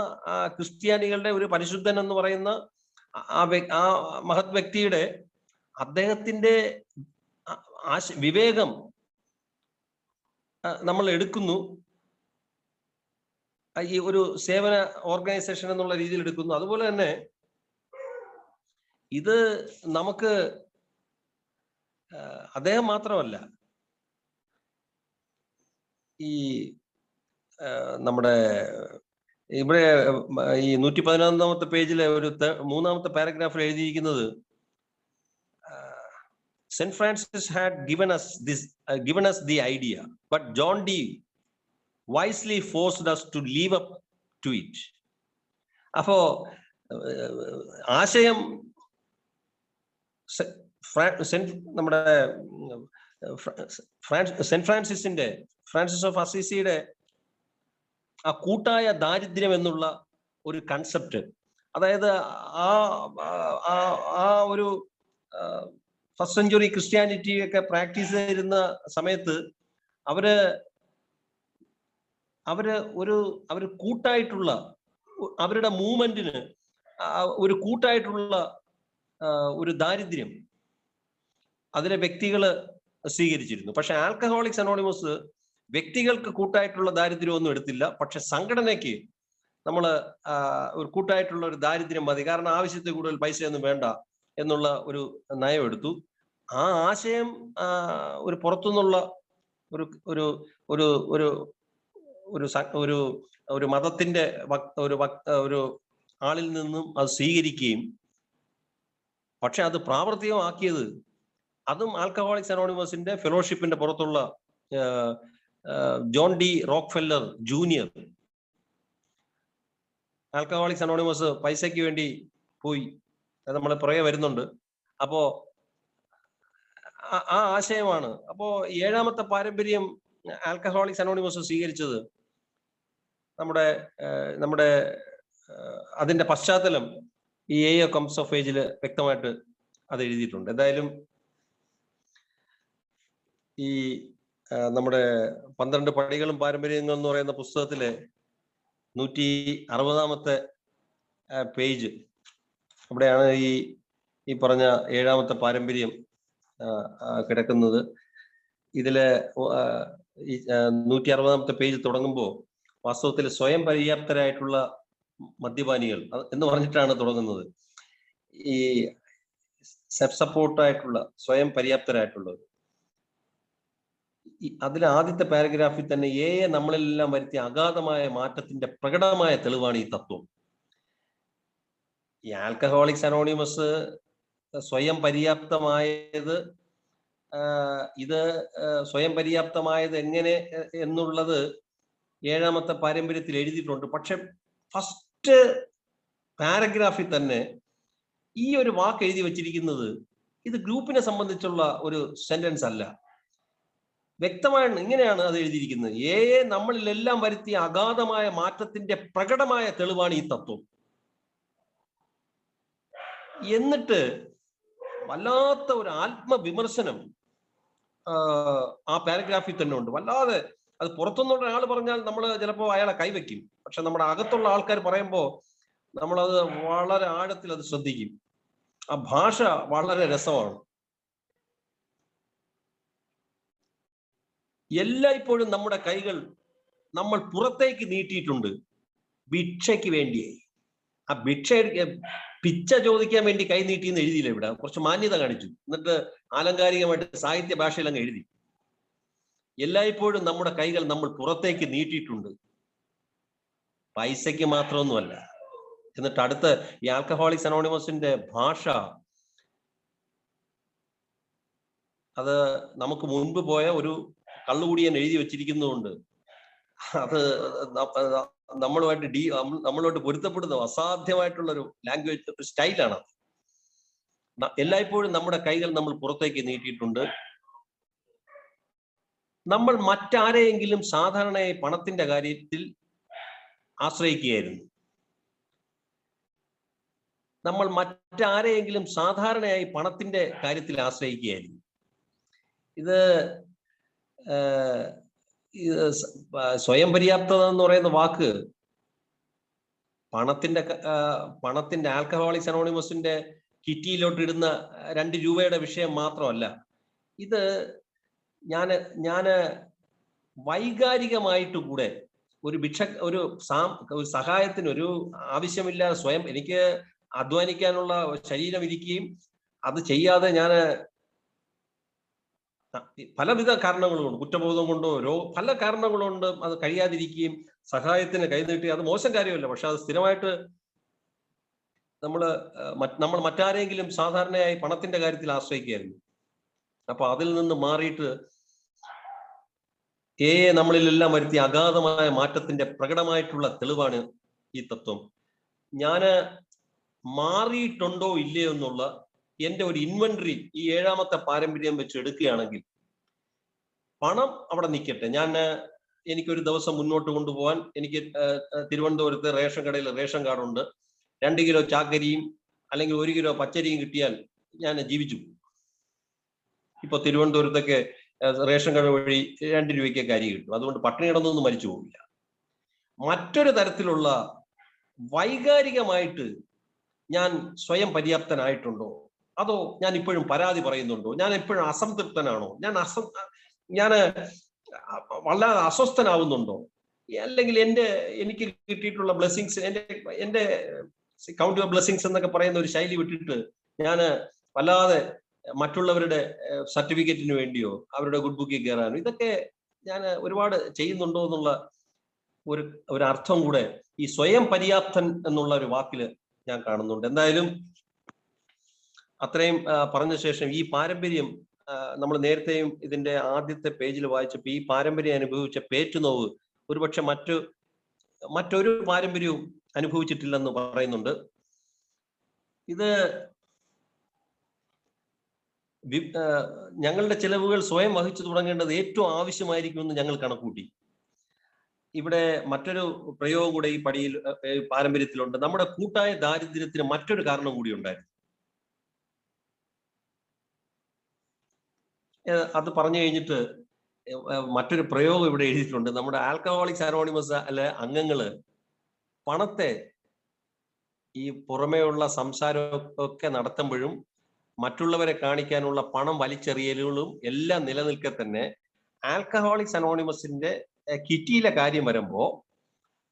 ക്രിസ്ത്യാനികളുടെ ഒരു പരിശുദ്ധൻ എന്ന് പറയുന്ന ആ മഹത് വ്യക്തിയുടെ അദ്ദേഹത്തിന്റെ വിവേകം നമ്മൾ എടുക്കുന്നു, ഈ ഒരു സേവന ഓർഗനൈസേഷൻ എന്നുള്ള രീതിയിൽ എടുക്കുന്നു. അതുപോലെ തന്നെ ഇത് നമുക്ക് അദ്ദേഹം മാത്രമല്ല, ഈ നമ്മുടെ ഇവിടെ ഈ 111 പേജിലെ ഒരു 3ാമത്തെ പാരഗ്രാഫിൽ എഴുതിയിരിക്കുന്നത് saint Francis had given us the idea, but John D wisely forced us to live up to it. അപ്പോ ആശയം നമ്മുടെ സെന്റ് ഫ്രാൻസിസ് ഓഫ് അസീസിയുടെ ആ കൂട്ടായ ദാരിദ്ര്യം എന്നുള്ള ഒരു കൺസെപ്റ്റ്, അതായത് ആ ഒരു ഫസ്റ്റ് സെഞ്ചുറി ക്രിസ്ത്യാനിറ്റി ഒക്കെ പ്രാക്ടീസ് ചെയ്തിരുന്ന സമയത്ത് അവര് കൂട്ടായിട്ടുള്ള അവരുടെ മൂവ്മെന്റിന് ഒരു കൂട്ടായിട്ടുള്ള ഒരു ദാരിദ്ര്യം അതിലെ വ്യക്തികള് സ്വീകരിച്ചിരുന്നു. പക്ഷെ ആൽക്കഹോളിക്സ് അനോണിമസ് വ്യക്തികൾക്ക് കൂട്ടായിട്ടുള്ള ദാരിദ്ര്യം ഒന്നും എടുത്തില്ല, പക്ഷെ സംഘടനയ്ക്ക് നമ്മൾ ഒരു കൂട്ടായിട്ടുള്ള ഒരു ദാരിദ്ര്യം മതി, കാരണം ആവശ്യത്തിൽ കൂടുതൽ പൈസയൊന്നും വേണ്ട എന്നുള്ള ഒരു നയം എടുത്തു. ആ ആശയം ഒരു പുറത്തുനിന്നുള്ള ഒരു ഒരു ഒരു ഒരു ഒരു ഒരു മതത്തിന്റെ ഒരു ആളിൽ നിന്നും അത് സ്വീകരിക്കുകയും പക്ഷെ അത് പ്രാവർത്തികമാക്കിയത് അതും ആൽക്കഹോളിക്സ് അനോണിമസിന്റെ ഫെലോഷിപ്പിന്റെ പുറത്തുള്ള John D Rockefeller junior. Alcoholics anonymous പൈസയ്ക്ക് വേണ്ടി പോയി, അത് നമ്മൾ പുറകെ വരുന്നുണ്ട്. അപ്പോ ആ ആശയമാണ്. അപ്പോ 7ാമത്തെ പാരമ്പര്യം ആൽക്കഹോളിക്സ് അനോണിമസ് സ്വീകരിച്ചത് നമ്മുടെ അതിന്റെ പശ്ചാത്തലം ഈ എ കംസ് ഓഫ് ഏജിൽ വ്യക്തമായിട്ട് അത് എഴുതിയിട്ടുണ്ട്. എന്തായാലും ഈ നമ്മുടെ 12 പടികളും പാരമ്പര്യങ്ങൾ എന്ന് പറയുന്ന പുസ്തകത്തിലെ 160ാമത്തെ പേജ്, അവിടെയാണ് ഈ പറഞ്ഞ 7ാമത്തെ പാരമ്പര്യം കിടക്കുന്നത്. ഇതില് 160ാമത്തെ പേജ് തുടങ്ങുമ്പോൾ വാസ്തവത്തിൽ സ്വയം പര്യാപ്തരായിട്ടുള്ള മദ്യപാനികൾ എന്ന് പറഞ്ഞിട്ടാണ് തുടങ്ങുന്നത്. ഈ സെൽഫ് സപ്പോർട്ടായിട്ടുള്ള സ്വയം പര്യാപ്തരായിട്ടുള്ളത്. അതിലെ ആദ്യത്തെ പാരഗ്രാഫിൽ തന്നെ നമ്മളെല്ലാം വരുത്തിയ അഗാധമായ മാറ്റത്തിന്റെ പ്രകടമായ തെളിവാണ് ഈ തത്വം. ഈ ആൽക്കഹോളിക്സ് അനോണിമസ് സ്വയം പര്യാപ്തമായത്, ഇത് സ്വയം പര്യാപ്തമായത് എങ്ങനെ എന്നുള്ളത് 7ാമത്തെ പാരമ്പര്യത്തിൽ എഴുതിയിട്ടുണ്ട്. പക്ഷെ ഫസ്റ്റ് പാരഗ്രാഫിൽ തന്നെ ഈ ഒരു വാക്ക് എഴുതി വച്ചിരിക്കുന്നത് ഇത് ഗ്രൂപ്പിനെ സംബന്ധിച്ചുള്ള ഒരു സെന്റൻസ് അല്ല. വ്യക്തമാണ്, ഇങ്ങനെയാണ് അത് എഴുതിയിരിക്കുന്നത്: നമ്മളിലെല്ലാം വരുത്തിയ അഗാധമായ മാറ്റത്തിന്റെ പ്രകടമായ തെളിവാണ് ഈ തത്വം. എന്നിട്ട് വല്ലാത്ത ഒരു ആത്മവിമർശനം ആ പാരഗ്രാഫിൽ തന്നെ ഉണ്ട്. വല്ലാതെ അത് പുറത്തുനിന്നുള്ള ഒരാൾ പറഞ്ഞാൽ നമ്മൾ ചിലപ്പോൾ അയാളെ കൈവയ്ക്കും, പക്ഷെ നമ്മുടെ അകത്തുള്ള ആൾക്കാർ പറയുമ്പോൾ നമ്മളത് വളരെ ആഴത്തിൽ അത് ശ്രദ്ധിക്കും. ആ ഭാഷ വളരെ രസമാണ്. എല്ലായ്പ്പോഴും നമ്മുടെ കൈകൾ നമ്മൾ പുറത്തേക്ക് നീട്ടിയിട്ടുണ്ട് ഭിക്ഷയ്ക്ക് വേണ്ടിയായി. ആ പിച്ച ചോദിക്കാൻ വേണ്ടി കൈ നീട്ടിയെന്ന് എഴുതിയില്ല, ഇവിടെ കുറച്ച് മാന്യത കാണിച്ചു. എന്നിട്ട് ആലങ്കാരികമായിട്ട് സാഹിത്യ ഭാഷയിൽ അങ്ങ് എഴുതി. എല്ലായ്പ്പോഴും നമ്മുടെ കൈകൾ നമ്മൾ പുറത്തേക്ക് നീട്ടിയിട്ടുണ്ട്, പൈസയ്ക്ക് മാത്രമൊന്നുമല്ല. എന്നിട്ട് അടുത്ത ഈ ആൽക്കഹോളിക്സ് അനോണിമസിന്റെ ഭാഷ അത് നമുക്ക് മുൻപ് പോയ ഒരു കള്ളുകൂടിയൻ എഴുതി വെച്ചിരിക്കുന്നതുകൊണ്ട് അത് നമ്മളുമായിട്ട് പൊരുത്തപ്പെടുന്ന അസാധ്യമായിട്ടുള്ള ഒരു ലാംഗ്വേജ് സ്റ്റൈലാണ്. എല്ലായ്പ്പോഴും നമ്മുടെ കൈകൾ നമ്മൾ പുറത്തേക്ക് നീട്ടിയിട്ടുണ്ട്. നമ്മൾ മറ്റാരെയെങ്കിലും സാധാരണയായി പണത്തിന്റെ കാര്യത്തിൽ ആശ്രയിക്കുകയായിരുന്നു. നമ്മൾ മറ്റാരെയെങ്കിലും സാധാരണയായി പണത്തിന്റെ കാര്യത്തിൽ ആശ്രയിക്കുകയായിരുന്നു. ഇത് സ്വയം പര്യാപ്തത എന്ന് പറയുന്ന വാക്ക് പണത്തിന്റെ ആൽക്കഹോളിക്സ് അനോണിമസിന്റെ കിറ്റിയിലോട്ട് ഇടുന്ന 2 രൂപയുടെ വിഷയം മാത്രമല്ല. ഇത് ഞാന് വൈകാരികമായിട്ട് കൂടെ ഒരു സഹായത്തിന് ഒരു ആവശ്യമില്ലാതെ സ്വയം എനിക്ക് അധ്വാനിക്കാനുള്ള ശരീരം ഇരിക്കുകയും അത് ചെയ്യാതെ ഞാൻ പലവിധ കാരണങ്ങളുണ്ട്, കുറ്റബോധം കൊണ്ടോ പല കാരണങ്ങളുണ്ട് അത് കഴിയാതിരിക്കുകയും സഹായത്തിന് കൈനീട്ടി. അത് മോശം കാര്യമല്ല, പക്ഷെ അത് സ്ഥിരമായിട്ട് നമ്മൾ മറ്റാരെങ്കിലും സാധാരണയായി പണത്തിന്റെ കാര്യത്തിൽ ആശ്രയിക്കുകയായിരുന്നു. അപ്പൊ അതിൽ നിന്ന് മാറിയിട്ട് നമ്മളിലെല്ലാം വരുത്തിയ അഗാധമായ മാറ്റത്തിന്റെ പ്രകടമായിട്ടുള്ള തെളിവാണ് ഈ തത്വം. ഞാന് മാറിയിട്ടുണ്ടോ ഇല്ലയോ എന്നുള്ള എന്റെ ഒരു ഇൻവെന്ററി ഈ 7ാമത്തെ പാരമ്പര്യം വെച്ച് എടുക്കുകയാണെങ്കിൽ പണം അവിടെ നിൽക്കട്ടെ. എനിക്കൊരു ദിവസം മുന്നോട്ട് കൊണ്ടുപോകാൻ എനിക്ക് തിരുവനന്തപുരത്ത് റേഷൻ കടയിൽ റേഷൻ കാർഡുണ്ട്. 2 കിലോ ചാക്കരിയും അല്ലെങ്കിൽ 1 കിലോ പച്ചരിയും കിട്ടിയാൽ ഞാൻ ജീവിച്ചു. ഇപ്പൊ തിരുവനന്തപുരത്തൊക്കെ റേഷൻ കട വഴി 2 രൂപയ്ക്കൊക്കെ അരി കിട്ടും. അതുകൊണ്ട് പട്ടിണി കിടന്നൊന്നും മരിച്ചു പോകില്ല. മറ്റൊരു തരത്തിലുള്ള വൈകാരികമായിട്ട് ഞാൻ സ്വയം പര്യാപ്തനായിട്ടുണ്ടോ, അതോ ഞാൻ ഇപ്പോഴും പരാതി പറയുന്നുണ്ടോ, ഞാൻ എപ്പോഴും അസംതൃപ്തനാണോ, ഞാൻ വല്ലാതെ അസ്വസ്ഥനാവുന്നുണ്ടോ, അല്ലെങ്കിൽ എനിക്ക് കിട്ടിയിട്ടുള്ള ബ്ലെസ്സിങ്സ് എന്റെ കൗണ്ട് യുവർ ബ്ലെസ്സിങ്സ് എന്നൊക്കെ പറയുന്ന ഒരു ശൈലി വിട്ടിട്ട് ഞാൻ വല്ലാതെ മറ്റുള്ളവരുടെ സർട്ടിഫിക്കറ്റിന് വേണ്ടിയോ അവരുടെ ഗുഡ് ബുക്കിൽ കയറാനോ ഇതൊക്കെ ഞാൻ ഒരുപാട് ചെയ്യുന്നുണ്ടോ എന്നുള്ള ഒരു അർത്ഥം കൂടെ ഈ സ്വയം പര്യാപ്തൻ എന്നുള്ള ഒരു വാക്കില് ഞാൻ കാണുന്നുണ്ട്. എന്തായാലും അത്രയും പറഞ്ഞ ശേഷം ഈ പാരമ്പര്യം നമ്മൾ നേരത്തെയും ഇതിന്റെ ആദ്യത്തെ പേജിൽ വായിച്ചപ്പോൾ ഈ പാരമ്പര്യം അനുഭവിച്ച പേറ്റുനോവ് ഒരുപക്ഷെ മറ്റൊരു പാരമ്പര്യവും അനുഭവിച്ചിട്ടില്ലെന്ന് പറയുന്നുണ്ട്. ഇത് ഞങ്ങളുടെ ചിലവുകൾ സ്വയം വഹിച്ചു തുടങ്ങേണ്ടത് ഏറ്റവും ആവശ്യമായിരിക്കുമെന്ന് ഞങ്ങൾ കണക്കൂട്ടി. ഇവിടെ മറ്റൊരു പ്രയോഗം കൂടെ ഈ പാരമ്പര്യത്തിലുണ്ട്. നമ്മുടെ കൂട്ടായ ദാരിദ്ര്യത്തിന് മറ്റൊരു കാരണം കൂടി ഉണ്ടായിരുന്നു. അത് പറഞ്ഞു കഴിഞ്ഞിട്ട് മറ്റൊരു പ്രയോഗം ഇവിടെ എഴുതിയിട്ടുണ്ട്. നമ്മുടെ ആൽക്കഹോളിക്സ് അനോണിമസ് അംഗങ്ങള് പണത്തെ ഈ പുറമേയുള്ള സംസാരമൊക്കെ നടത്തുമ്പോഴും മറ്റുള്ളവരെ കാണിക്കാനുള്ള പണം വലിച്ചെറിയലുകളും എല്ലാം നിലനിൽക്കെ തന്നെ ആൽക്കഹോളിക്സ് അനോണിമസിന്റെ കിറ്റിയിലെ കാര്യം വരുമ്പോ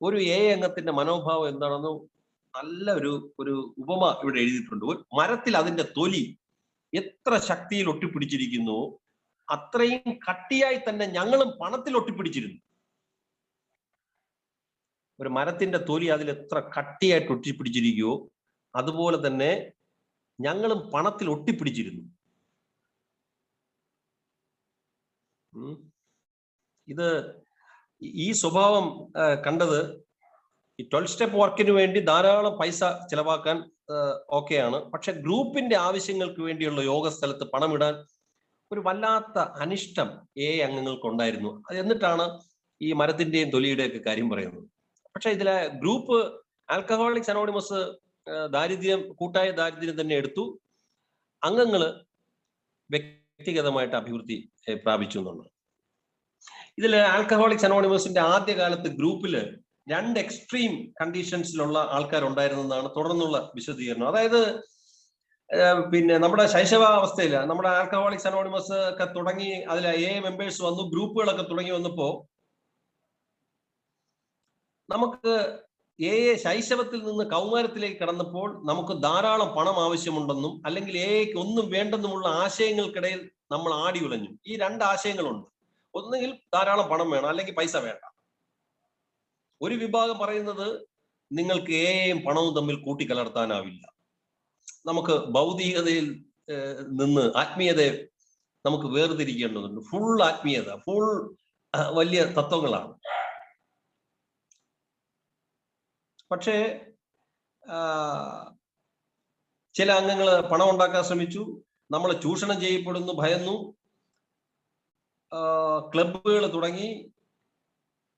ഒരു അംഗത്തിന്റെ മനോഭാവം എന്താണെന്ന് നല്ല ഒരു ഉപമ ഇവിടെ എഴുതിയിട്ടുണ്ട്. മരത്തിൽ അതിന്റെ തൊലി എത്ര ശക്തിയിൽ ഒട്ടിപ്പിടിച്ചിരിക്കുന്നു അത്രയും കട്ടിയായി തന്നെ ഞങ്ങളും പണത്തിൽ ഒട്ടിപ്പിടിച്ചിരുന്നു. ഒരു മരത്തിന്റെ തൊലി അതിൽ എത്ര കട്ടിയായിട്ട് ഒട്ടിപ്പിടിച്ചിരിക്കുവോ അതുപോലെ തന്നെ ഞങ്ങളും പണത്തിൽ ഒട്ടിപ്പിടിച്ചിരുന്നു. ഈ സ്വഭാവം കണ്ടത് ഈ 12 സ്റ്റെപ്പ് വർക്കിന് വേണ്ടി ധാരാളം പൈസ ചെലവാക്കാൻ ഓക്കെയാണ്. പക്ഷെ ഗ്രൂപ്പിന്റെ ആവശ്യങ്ങൾക്ക് വേണ്ടിയുള്ള യോഗ സ്ഥലത്ത് പണമിടാൻ ഒരു വല്ലാത്ത അനിഷ്ടം അംഗങ്ങൾക്ക് ഉണ്ടായിരുന്നു. എന്നിട്ടാണ് ഈ മരത്തിന്റെയും തൊലിയുടെയും ഒക്കെ കാര്യം പറയുന്നത്. പക്ഷെ ഇതിലെ ഗ്രൂപ്പ് ആൽക്കഹോളിക്സ് അനോണിമസ് കൂട്ടായ ദാരിദ്ര്യം തന്നെ എടുത്തു. അംഗങ്ങള് വ്യക്തിഗതമായിട്ട് അഭിവൃദ്ധി പ്രാപിച്ചു എന്നുള്ളത്. ഇതിൽ ആൽക്കഹോളിക്സ് അനോണിമസിന്റെ ആദ്യകാലത്ത് ഗ്രൂപ്പില് 2 എക്സ്ട്രീം കണ്ടീഷൻസിലുള്ള ആൾക്കാരുണ്ടായിരുന്നെന്നാണ് തുടർന്നുള്ള വിശദീകരണം. അതായത് നമ്മുടെ ശൈശവാവസ്ഥയിൽ നമ്മുടെ ആൽക്കഹോളിക്സ് അനോണിമസ് ഒക്കെ തുടങ്ങി അതിൽ മെമ്പേഴ്സ് വന്നു, ഗ്രൂപ്പുകളൊക്കെ തുടങ്ങി വന്നപ്പോ നമുക്ക് ശൈശവത്തിൽ നിന്ന് കൗമാരത്തിലേക്ക് കടന്നപ്പോൾ നമുക്ക് ധാരാളം പണം ആവശ്യമുണ്ടെന്നും അല്ലെങ്കിൽ ഒന്നും വേണ്ടെന്നുമുള്ള ആശയങ്ങൾക്കിടയിൽ നമ്മൾ ആടി ഉലഞ്ഞു. ഈ 2 ആശയങ്ങളുണ്ട്. ഒന്നുകിൽ ധാരാളം പണം വേണം, അല്ലെങ്കിൽ പൈസ വേണ്ട. ഒരു വിഭാഗം പറയുന്നത് നിങ്ങൾക്ക് പണവും തമ്മിൽ കൂട്ടിക്കലർത്താനാവില്ല, നമുക്ക് ഭൗതികതയിൽ നിന്ന് ആത്മീയതയെ നമുക്ക് വേർതിരിക്കേണ്ടതുണ്ട്. ഫുൾ ആത്മീയത, ഫുൾ വലിയ തത്വങ്ങളാണ്. പക്ഷേ ചില അംഗങ്ങൾ പണം ഉണ്ടാക്കാൻ ശ്രമിച്ചു, നമ്മൾ ചൂഷണം ചെയ്യപ്പെടുന്നു ഭയന്നു, ക്ലബുകൾ തുടങ്ങി,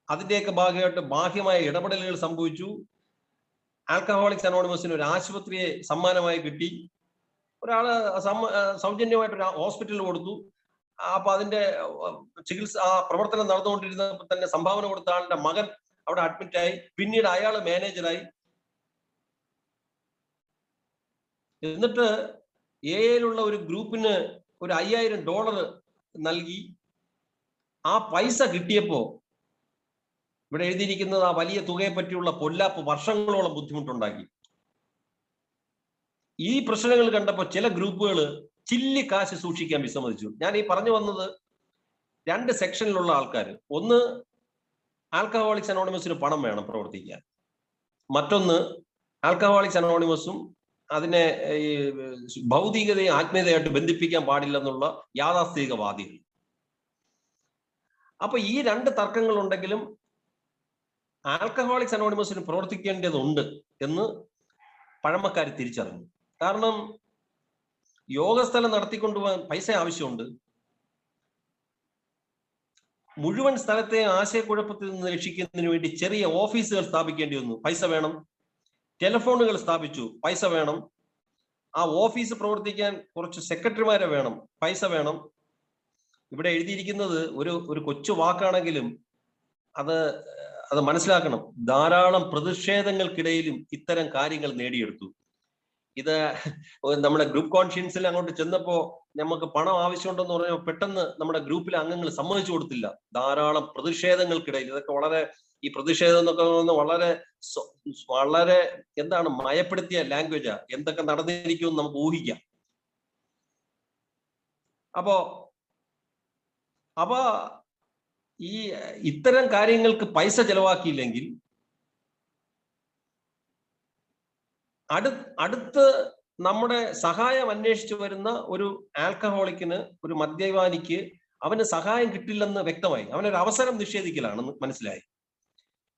അതിന്റെയൊക്കെ ഭാഗമായിട്ട് ബാഹ്യമായ ഇടപെടലുകൾ സംഭവിച്ചു. ആൽക്കഹോളിക്സ് അനോണിമസിന് ഒരു ആശുപത്രിയെ സമ്മാനമായി കിട്ടി, ഒരാള് സൗജന്യമായിട്ട് ഒരു ഹോസ്പിറ്റൽ കൊടുത്തു. അപ്പൊ അതിന്റെ ചികിത്സ പ്രവർത്തനം നടന്നുകൊണ്ടിരുന്നപ്പോൾ തന്നെ സംഭാവന കൊടുത്ത ആളുടെ മകൻ അവിടെ അഡ്മിറ്റായി, പിന്നീട് അയാൾ മാനേജറായി. എന്നിട്ട് എയിലുള്ള ഒരു ഗ്രൂപ്പിന് ഒരു $5000 നൽകി. ആ പൈസ കിട്ടിയപ്പോ ഇവിടെ എഴുതിയിരിക്കുന്നത് ആ വലിയ തുകയെ പറ്റിയുള്ള പൊല്ലാപ്പ് വർഷങ്ങളോളം ബുദ്ധിമുട്ടുണ്ടാക്കി. ഈ പ്രശ്നങ്ങൾ കണ്ടപ്പോൾ ചില ഗ്രൂപ്പുകൾ ചില്ലി കാശ് സൂക്ഷിക്കാൻ വിസമ്മതിച്ചു. ഞാൻ ഈ പറഞ്ഞു വന്നത് 2 സെക്ഷനിലുള്ള ആൾക്കാർ. ഒന്ന്, ആൽക്കഹോളിക്സ് അനോണിമസിന് പണം വേണം പ്രവർത്തിക്കാൻ. മറ്റൊന്ന്, ആൽക്കഹോളിക്സ് അനോണിമസും അതിനെ ഈ ഭൗതികതയും ആത്മീയതയായിട്ട് ബന്ധിപ്പിക്കാൻ പാടില്ലെന്നുള്ള യാഥാസ്ഥിതികവാദികൾ. അപ്പൊ ഈ 2 തർക്കങ്ങൾ ഉണ്ടെങ്കിലും ആൽക്കഹോളിക്സ് അനോണിമസിന് പ്രവർത്തിക്കേണ്ടതുണ്ട് എന്ന് പഴമക്കാർ തിരിച്ചറിഞ്ഞു. കാരണം യോഗസ്ഥലം നടത്തിക്കൊണ്ടുപോകാൻ പൈസ ആവശ്യമുണ്ട്. മുഴുവൻ സ്ഥലത്തെ ആശയക്കുഴപ്പത്തിൽ നിന്ന് രക്ഷിക്കുന്നതിന് വേണ്ടി ചെറിയ ഓഫീസുകൾ സ്ഥാപിക്കേണ്ടി വന്നു, പൈസ വേണം. ടെലിഫോണുകൾ സ്ഥാപിച്ചു, പൈസ വേണം. ആ ഓഫീസ് പ്രവർത്തിക്കാൻ കുറച്ച് സെക്രട്ടറിമാരെ വേണം, പൈസ വേണം. ഇവിടെ എഴുതിയിരിക്കുന്നത് ഒരു കൊച്ചു വാക്കാണെങ്കിലും അത് മനസ്സിലാക്കണം. ധാരാളം പ്രതിഷേധങ്ങൾക്കിടയിലും ഇത്തരം കാര്യങ്ങൾ നേടിയെടുത്തു. ഇത് നമ്മുടെ ഗ്രൂപ്പ് കോൺഷ്യൻസിൽ അങ്ങോട്ട് ചെന്നപ്പോ നമുക്ക് പണം ആവശ്യമുണ്ടെന്ന് പറഞ്ഞാൽ പെട്ടെന്ന് നമ്മുടെ ഗ്രൂപ്പിലെ അംഗങ്ങൾ സമ്മതിച്ചു കൊടുത്തില്ല. ധാരാളം പ്രതിഷേധങ്ങൾക്കിടയിൽ, ഇതൊക്കെ വളരെ, ഈ പ്രതിഷേധം എന്നൊക്കെ വളരെ എന്താണ് മയപ്പെടുത്തിയ ലാംഗ്വേജാ. എന്തൊക്കെ നടന്നിരിക്കുമെന്ന് നമുക്ക് ഊഹിക്കാം. അപ്പോ ഈ ഇത്തരം കാര്യങ്ങൾക്ക് പൈസ ചെലവാക്കിയില്ലെങ്കിൽ അടുത്ത് നമ്മുടെ സഹായം അന്വേഷിച്ചു വരുന്ന ഒരു ആൽക്കഹോളിക്കിന്, ഒരു മദ്യപാനിക്ക് അവന് സഹായം കിട്ടില്ലെന്ന് വ്യക്തമായി. അവനൊരു അവസരം നിഷേധിക്കലാണെന്ന് മനസ്സിലായി.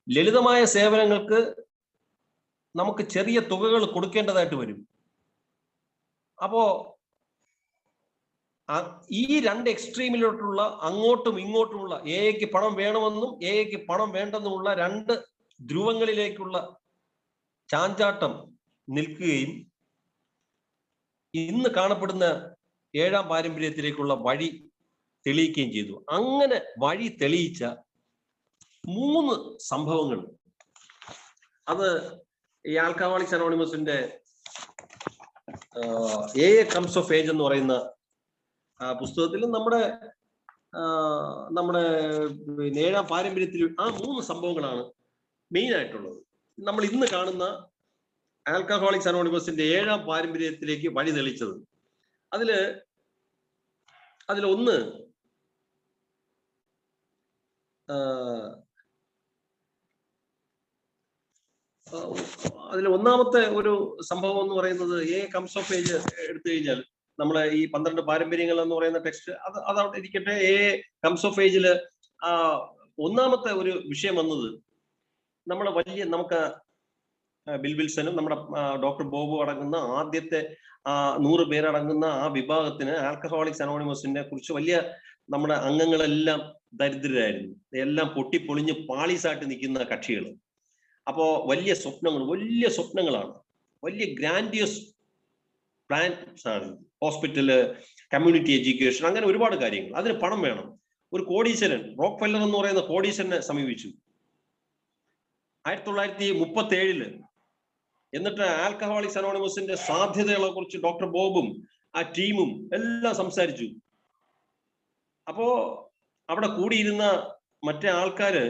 ലളിതമായ സേവനങ്ങൾക്ക് നമുക്ക് ചെറിയ തുകകൾ കൊടുക്കേണ്ടതായിട്ട് വരും. അപ്പോ ഈ 2 എക്സ്ട്രീമിലോട്ടുള്ള അങ്ങോട്ടും ഇങ്ങോട്ടുമുള്ള എക്ക് പണം വേണമെന്നും എക്ക് പണം വേണ്ടെന്നുമുള്ള 2 ധ്രുവങ്ങളിലേക്കുള്ള ചാഞ്ചാട്ടം നിൽക്കുകയും ഇന്ന് കാണപ്പെടുന്ന 7ാം പാരമ്പര്യത്തിലേക്കുള്ള വഴി തെളിയിക്കുകയും ചെയ്തു. അങ്ങനെ വഴി തെളിയിച്ച 3 സംഭവങ്ങൾ, അത് ഈ ആൽക്കഹോളിക്സ് അനോണിമസിന്റെ എ കംസ് ഓഫ് ഏജ് എന്ന് പറയുന്ന പുസ്തകത്തിലും നമ്മുടെ 7ാം പാരമ്പര്യത്തിലും ആ 3 സംഭവങ്ങളാണ് മെയിൻ ആയിട്ടുള്ളത്. നമ്മൾ ഇന്ന് കാണുന്ന ആൽക്കഹോളിക്സ് അനോണിമസിന്റെ 7ാം പാരമ്പര്യത്തിലേക്ക് വഴി തെളിച്ചത്. അതിലൊന്ന് ഒന്നാമത്തെ ഒരു സംഭവം എന്ന് പറയുന്നത് എ കംസ് ഓഫ് ഏജ് എടുത്തു കഴിഞ്ഞാൽ, നമ്മളെ ഈ 12 പാരമ്പര്യങ്ങൾ എന്ന് പറയുന്ന ടെക്സ്റ്റ് അതവിടെ ഇരിക്കട്ടെ. എ കംസ് ഓഫ് ഏജില് ഒന്നാമത്തെ ഒരു വിഷയം വന്നത്, നമുക്ക് ബിൽ വിൽസനും നമ്മുടെ ഡോക്ടർ ബോബു അടങ്ങുന്ന ആദ്യത്തെ 100 പേരടങ്ങുന്ന ആ വിഭാഗത്തിന് ആൽക്കഹോളിക്സ് അനോണിമസിനെ കുറിച്ച് നമ്മുടെ അംഗങ്ങളെല്ലാം ദരിദ്രരായിരുന്നു. എല്ലാം പൊട്ടിപ്പൊളിഞ്ഞ് പാളീസായിട്ട് നിൽക്കുന്ന കക്ഷികൾ. അപ്പോ വലിയ സ്വപ്നങ്ങളാണ്, വലിയ ഗ്രാൻഡിയസ് പ്ലാൻസ് ആണ്. ഹോസ്പിറ്റല്, കമ്മ്യൂണിറ്റി എഡ്യൂക്കേഷൻ, അങ്ങനെ ഒരുപാട് കാര്യങ്ങൾ. അതിന് പണം വേണം. ഒരു കോടീശ്വരൻ, റോക്ക്ഫെല്ലർ എന്ന് പറയുന്ന കോടീശ്വരനെ സമീപിച്ചു 1937. എന്നിട്ട് ആൽക്കഹോളിക്സ് അനോണിമസിന്റെ സാധ്യതകളെ കുറിച്ച് ഡോക്ടർ ബോബും ആ ടീമും എല്ലാം സംസാരിച്ചു. അപ്പോ അവിടെ കൂടിയിരുന്ന മറ്റേ ആൾക്കാര്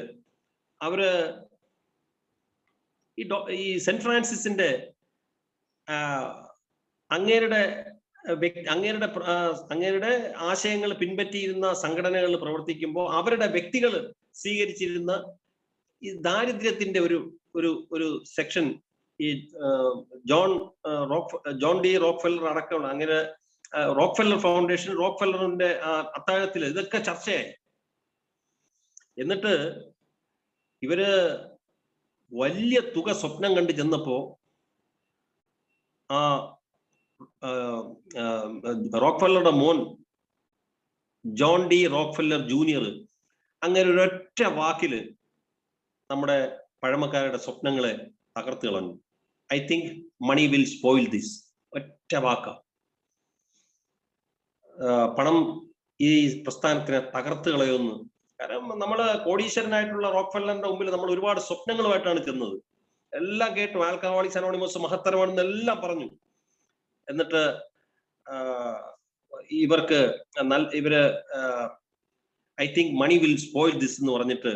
അവര് ഈ സെന്റ് ഫ്രാൻസിസിന്റെ അങ്ങേരുടെ ആശയങ്ങൾ പിൻപറ്റിയിരുന്ന സംഘടനകൾ പ്രവർത്തിക്കുമ്പോൾ അവരുടെ വ്യക്തികൾ സ്വീകരിച്ചിരുന്ന ഈ ദാരിദ്ര്യത്തിന്റെ ഒരു സെക്ഷൻ, ഈ ജോൺ ഡി റോക്ക്ഫെല്ലർ അടക്കമുള്ള അങ്ങനെ റോക്ക്ഫെല്ലർ ഫൗണ്ടേഷൻ, റോക്ക്ഫെല്ലറിന്റെ അത്താഴത്തിൽ ഇതൊക്കെ ചർച്ചയായി. എന്നിട്ട് ഇവര് വലിയ തുക സ്വപ്നം കണ്ട് ചെന്നപ്പോ ആ റോക്ക്ഫെല്ലറുടെ മോൻ ജോൺ ഡി റോക്ക്ഫെല്ലർ ജൂനിയർ അങ്ങനെ ഒരൊറ്റ വാക്കില് നമ്മുടെ പഴമക്കാരുടെ സ്വപ്നങ്ങളെ തകർത്ത് കളഞ്ഞു. I think money will spoil this. ഒറ്റ വാക്ക. പണം ഈ പ്രസ്ഥാനത്തിനെ തകർത്ത് കളയുമെന്ന്. കാരണം നമ്മള് കോടീശ്വരനായിട്ടുള്ള റോക്ക്ഫെല്ലറിന്റെ മുമ്പിൽ നമ്മൾ ഒരുപാട് സ്വപ്നങ്ങളുമായിട്ടാണ് ചെന്നത്. എല്ലാം കേട്ടു. ആൽക്കഹോളിക്സ് അനോണിമസ് മഹത്തരമാണെന്ന് എല്ലാം പറഞ്ഞു. എന്നിട്ട് ഇവര് I think money will spoil this എന്ന് പറഞ്ഞിട്ട്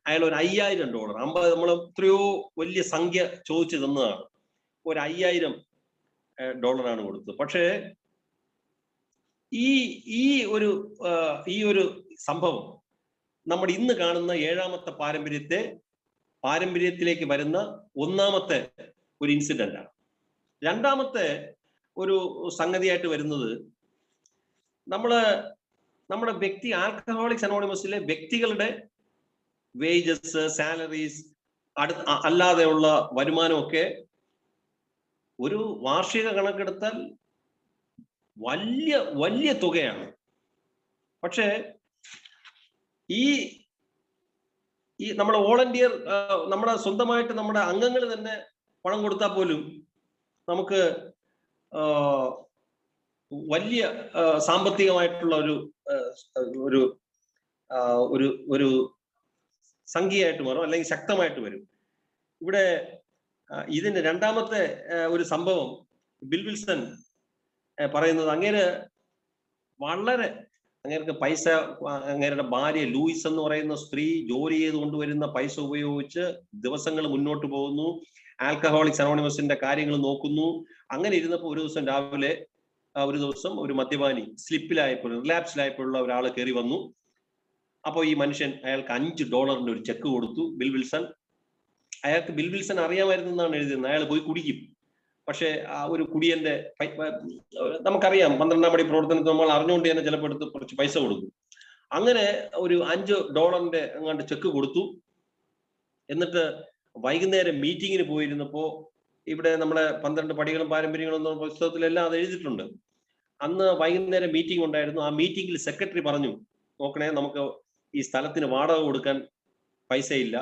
അയാൾ ഒരു $5000 നമ്മൾ എത്രയോ വലിയ സംഖ്യ ചോദിച്ചു തന്നതാണ്. ഒരു $5000 കൊടുത്തത്. പക്ഷേ ഈ ഒരു സംഭവം നമ്മുടെ ഇന്ന് കാണുന്ന 7ാമത്തെ പാരമ്പര്യത്തിലേക്ക് വരുന്ന ഒന്നാമത്തെ ഒരു ഇൻസിഡന്റ് ആണ്. രണ്ടാമത്തെ ഒരു സംഗതിയായിട്ട് വരുന്നത് നമ്മുടെ വ്യക്തി ആൽക്കഹോളിക്സ് അനോണിമസിലെ വ്യക്തികളുടെ വേജസ്, സാലറീസ്, അല്ലാതെയുള്ള വരുമാനമൊക്കെ ഒരു വാർഷിക കണക്കെടുത്താൽ വലിയ വലിയ തുകയാണ്. പക്ഷേ ഈ നമ്മുടെ വോളണ്ടിയർ, നമ്മുടെ സ്വന്തമായിട്ട് നമ്മുടെ അംഗങ്ങൾ തന്നെ പണം കൊടുത്താൽ പോലും നമുക്ക് വലിയ സാമ്പത്തികമായിട്ടുള്ള ഒരു സംഖ്യയായിട്ട് മാറും, അല്ലെങ്കിൽ ശക്തമായിട്ട് വരും. ഇവിടെ ഇതിന്റെ രണ്ടാമത്തെ ഒരു സംഭവം ബിൽ വിൽസൺ പറയുന്നത്, അങ്ങേർക്ക് പൈസ, അങ്ങേരുടെ ഭാര്യ ലൂയിസ് എന്ന് പറയുന്ന സ്ത്രീ ജോലി ചെയ്ത് കൊണ്ടുവരുന്ന പൈസ ഉപയോഗിച്ച് ദിവസങ്ങൾ മുന്നോട്ട് പോകുന്നു. ആൽക്കഹോളിക്സ് അനോണിമസിന്റെ കാര്യങ്ങൾ നോക്കുന്നു. അങ്ങനെ ഇരുന്നപ്പോൾ ഒരു ദിവസം രാവിലെ ഒരു മദ്യപാനി റിലാപ്സിലായപ്പോഴുള്ള ഒരാൾ കയറി വന്നു. അപ്പോൾ ഈ മനുഷ്യൻ അയാൾക്ക് $5 ഒരു ചെക്ക് കൊടുത്തു. ബിൽ വിൽസൺ അറിയാമായിരുന്നെന്നാണ് എഴുതുന്നത്. അയാൾ പോയി കുടിക്കും. പക്ഷെ ആ ഒരു കുടിയന്റെ നമുക്കറിയാം, 12ാം പടി പ്രവർത്തനത്തിൽ നമ്മൾ അറിഞ്ഞുകൊണ്ട് തന്നെ ചിലപ്പോൾ എടുത്ത് കുറച്ച് പൈസ കൊടുക്കും. അങ്ങനെ ഒരു $5 അങ്ങാണ്ട് ചെക്ക് കൊടുത്തു. എന്നിട്ട് വൈകുന്നേരം മീറ്റിങ്ങിന് പോയിരുന്നപ്പോ, ഇവിടെ നമ്മളെ 12 പടികളും പാരമ്പര്യങ്ങളും എന്ന പുസ്തകത്തിലെല്ലാം അത് എഴുതിയിട്ടുണ്ട്. അന്ന് വൈകുന്നേരം മീറ്റിംഗ് ഉണ്ടായിരുന്നു. ആ മീറ്റിംഗിൽ സെക്രട്ടറി പറഞ്ഞു, നോക്കണേ, നമുക്ക് ഈ സ്ഥലത്തിന് വാടക കൊടുക്കാൻ പൈസയില്ല.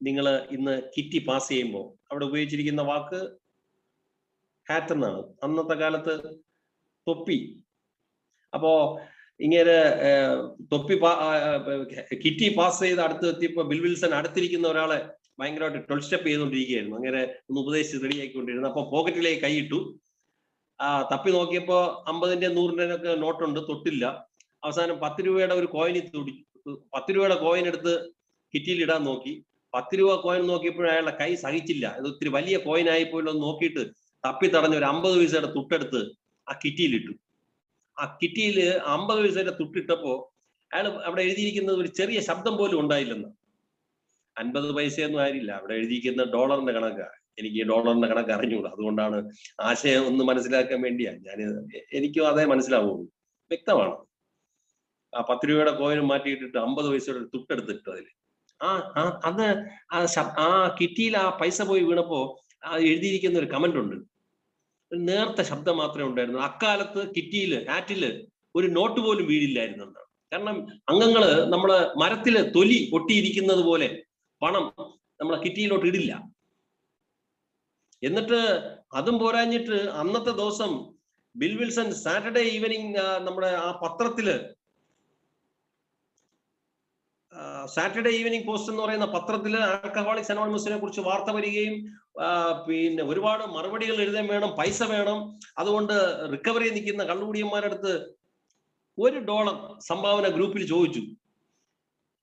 നിങ്ങൾ ഇന്ന് കിറ്റി പാസ് ചെയ്യുമ്പോൾ, അവിടെ ഉപയോഗിച്ചിരിക്കുന്ന വാക്ക് ഹാറ്റ് എന്നാണ്, അന്നത്തെ കാലത്ത് തൊപ്പി. അപ്പോ ഇങ്ങനെ കിറ്റി പാസ് ചെയ്ത് അടുത്ത് എത്തിയപ്പോ ബിൽ വിൽസൺ അടുത്തിരിക്കുന്ന ഒരാളെ ഭയങ്കരമായിട്ട് 12 സ്റ്റെപ്പ് ചെയ്തുകൊണ്ടിരിക്കുകയായിരുന്നു. അങ്ങനെ ഒന്ന് ഉപദേശിച്ച് റെഡിയാക്കിക്കൊണ്ടിരുന്നു. അപ്പൊ പോക്കറ്റിലേക്ക് കൈയിട്ടു. തപ്പി നോക്കിയപ്പോ 50-ന്റെ 100-ന്റെ നോട്ടുണ്ട്, തൊട്ടില്ല. അവസാനം 10 രൂപയുടെ ഒരു കോയിൻ 10 രൂപയുടെ കോയിൻ എടുത്ത് കിറ്റിയിൽ ഇടാൻ നോക്കി. 10 രൂപ കോയിൻ നോക്കിയപ്പോഴും അയാളുടെ കൈ സഹിച്ചില്ല. ഇത് ഒത്തിരി വലിയ കോയിൻ ആയിപ്പോയല്ലോ എന്ന് നോക്കിയിട്ട് തപ്പി തടഞ്ഞ് ഒരു 50 പൈസയുടെ തുട്ടെടുത്ത് ആ കിറ്റിയിലിട്ടു. ആ കിറ്റിയിൽ 50 പൈസയുടെ തുട്ടിട്ടപ്പോ അയാൾ അവിടെ എഴുതിയിരിക്കുന്നത് ഒരു ചെറിയ ശബ്ദം പോലും ഉണ്ടായില്ലെന്ന്. 50 പൈസയൊന്നും ആയില്ല, അവിടെ എഴുതിയിരിക്കുന്ന ഡോളറിന്റെ കണക്കാണ്. എനിക്ക് ഈ ഡോളറിന്റെ കണക്ക് അറിഞ്ഞുകൂടാ, അതുകൊണ്ടാണ് ആശയം ഒന്ന് മനസ്സിലാക്കാൻ വേണ്ടിയാ എനിക്കും അതേ മനസ്സിലാവുള്ളൂ. വ്യക്തമാണ്. ആ 10 രൂപയുടെ കോയിനും മാറ്റിയിട്ടിട്ട് 50 പൈസയുടെ തുട്ടെടുത്തിട്ടു. അതിൽ ആ കിറ്റിയിൽ ആ പൈസ പോയി വീണപ്പോ എഴുതിയിരിക്കുന്ന ഒരു കമന്റ് ഉണ്ട്. ഒരു നേർത്ത ശബ്ദം മാത്രമേ ഉണ്ടായിരുന്നു. അക്കാലത്ത് ഹാറ്റില് ഒരു നോട്ട് പോലും വീഴില്ലായിരുന്നു എന്നാണ്. കാരണം അംഗങ്ങള് നമ്മള് മരത്തില് തൊലി ഒട്ടിയിരിക്കുന്നത് പോലെ പണം നമ്മളെ കിറ്റിയിലോട്ട് ഇടില്ല. എന്നിട്ട് അതും പോരാഞ്ഞിട്ട് അന്നത്തെ ദിവസം ബിൽ വിൽസൺ സാറ്റർഡേ ഈവനിങ് നമ്മുടെ ആ പത്രത്തില്, സാറ്റർഡേ ഈവനിങ് പോസ്റ്റ് എന്ന് പറയുന്ന പത്രത്തില് ആൽക്കഹോളിക്സ് അനോണിമസിനെ കുറിച്ച് വാർത്ത വരികയും പിന്നെ ഒരുപാട് മറുപടികൾ എഴുതാൻ വേണം, പൈസ വേണം. അതുകൊണ്ട് റിക്കവറി നിൽക്കുന്ന കള്ളുകുടിയന്മാരുടെ അടുത്ത് $1 സംഭാവന ഗ്രൂപ്പിൽ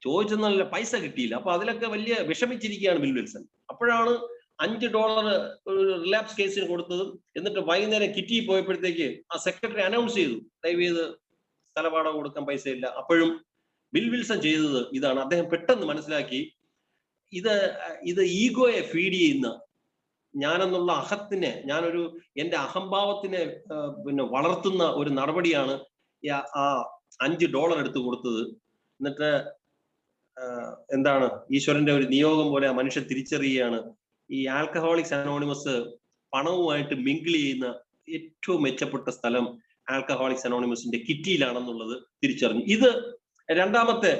ചോദിച്ചെന്നല്ല, പൈസ കിട്ടിയില്ല. അപ്പൊ അതിലൊക്കെ വലിയ വിഷമിച്ചിരിക്കുകയാണ് ബിൽ വിൽസൺ. അപ്പോഴാണ് $5 ഒരു റിലാപ്സ് കേസിന് കൊടുത്തതും. എന്നിട്ട് വൈകുന്നേരം കിറ്റി പോയപ്പോഴത്തേക്ക് ആ സെക്രട്ടറി അനൗൺസ് ചെയ്തു, ദയവേത് സ്ഥലവാടക കൊടുക്കാൻ പൈസയില്ല. അപ്പോഴും ബിൽ വിൽസൺ ചെയ്തത് ഇതാണ്. അദ്ദേഹം പെട്ടെന്ന് മനസ്സിലാക്കി, ഇത് ഈഗോയെ ഫീഡ് ചെയ്യുന്ന ഞാനെന്നുള്ള അഹത്തിനെ, എൻ്റെ അഹംഭാവത്തിനെ പിന്നെ വളർത്തുന്ന ഒരു നടപടിയാണ് ആ $5 എടുത്തു കൊടുത്തത്. എന്നിട്ട് എന്താണ് ഈശ്വരന്റെ ഒരു നിയോഗം പോലെ ആ മനുഷ്യൻ തിരിച്ചറിയുകയാണ് ഈ ആൽക്കഹോളിക്സ് അനോണിമസ് പണവുമായിട്ട് മിങ്കിൾ ചെയ്യുന്ന ഏറ്റവും മെച്ചപ്പെട്ട സ്ഥലം ആൽക്കഹോളിക്സ് അനോണിമസിന്റെ കിറ്റിയിലാണെന്നുള്ളത് തിരിച്ചറിഞ്ഞു. ഇത് രണ്ടാമത്തെ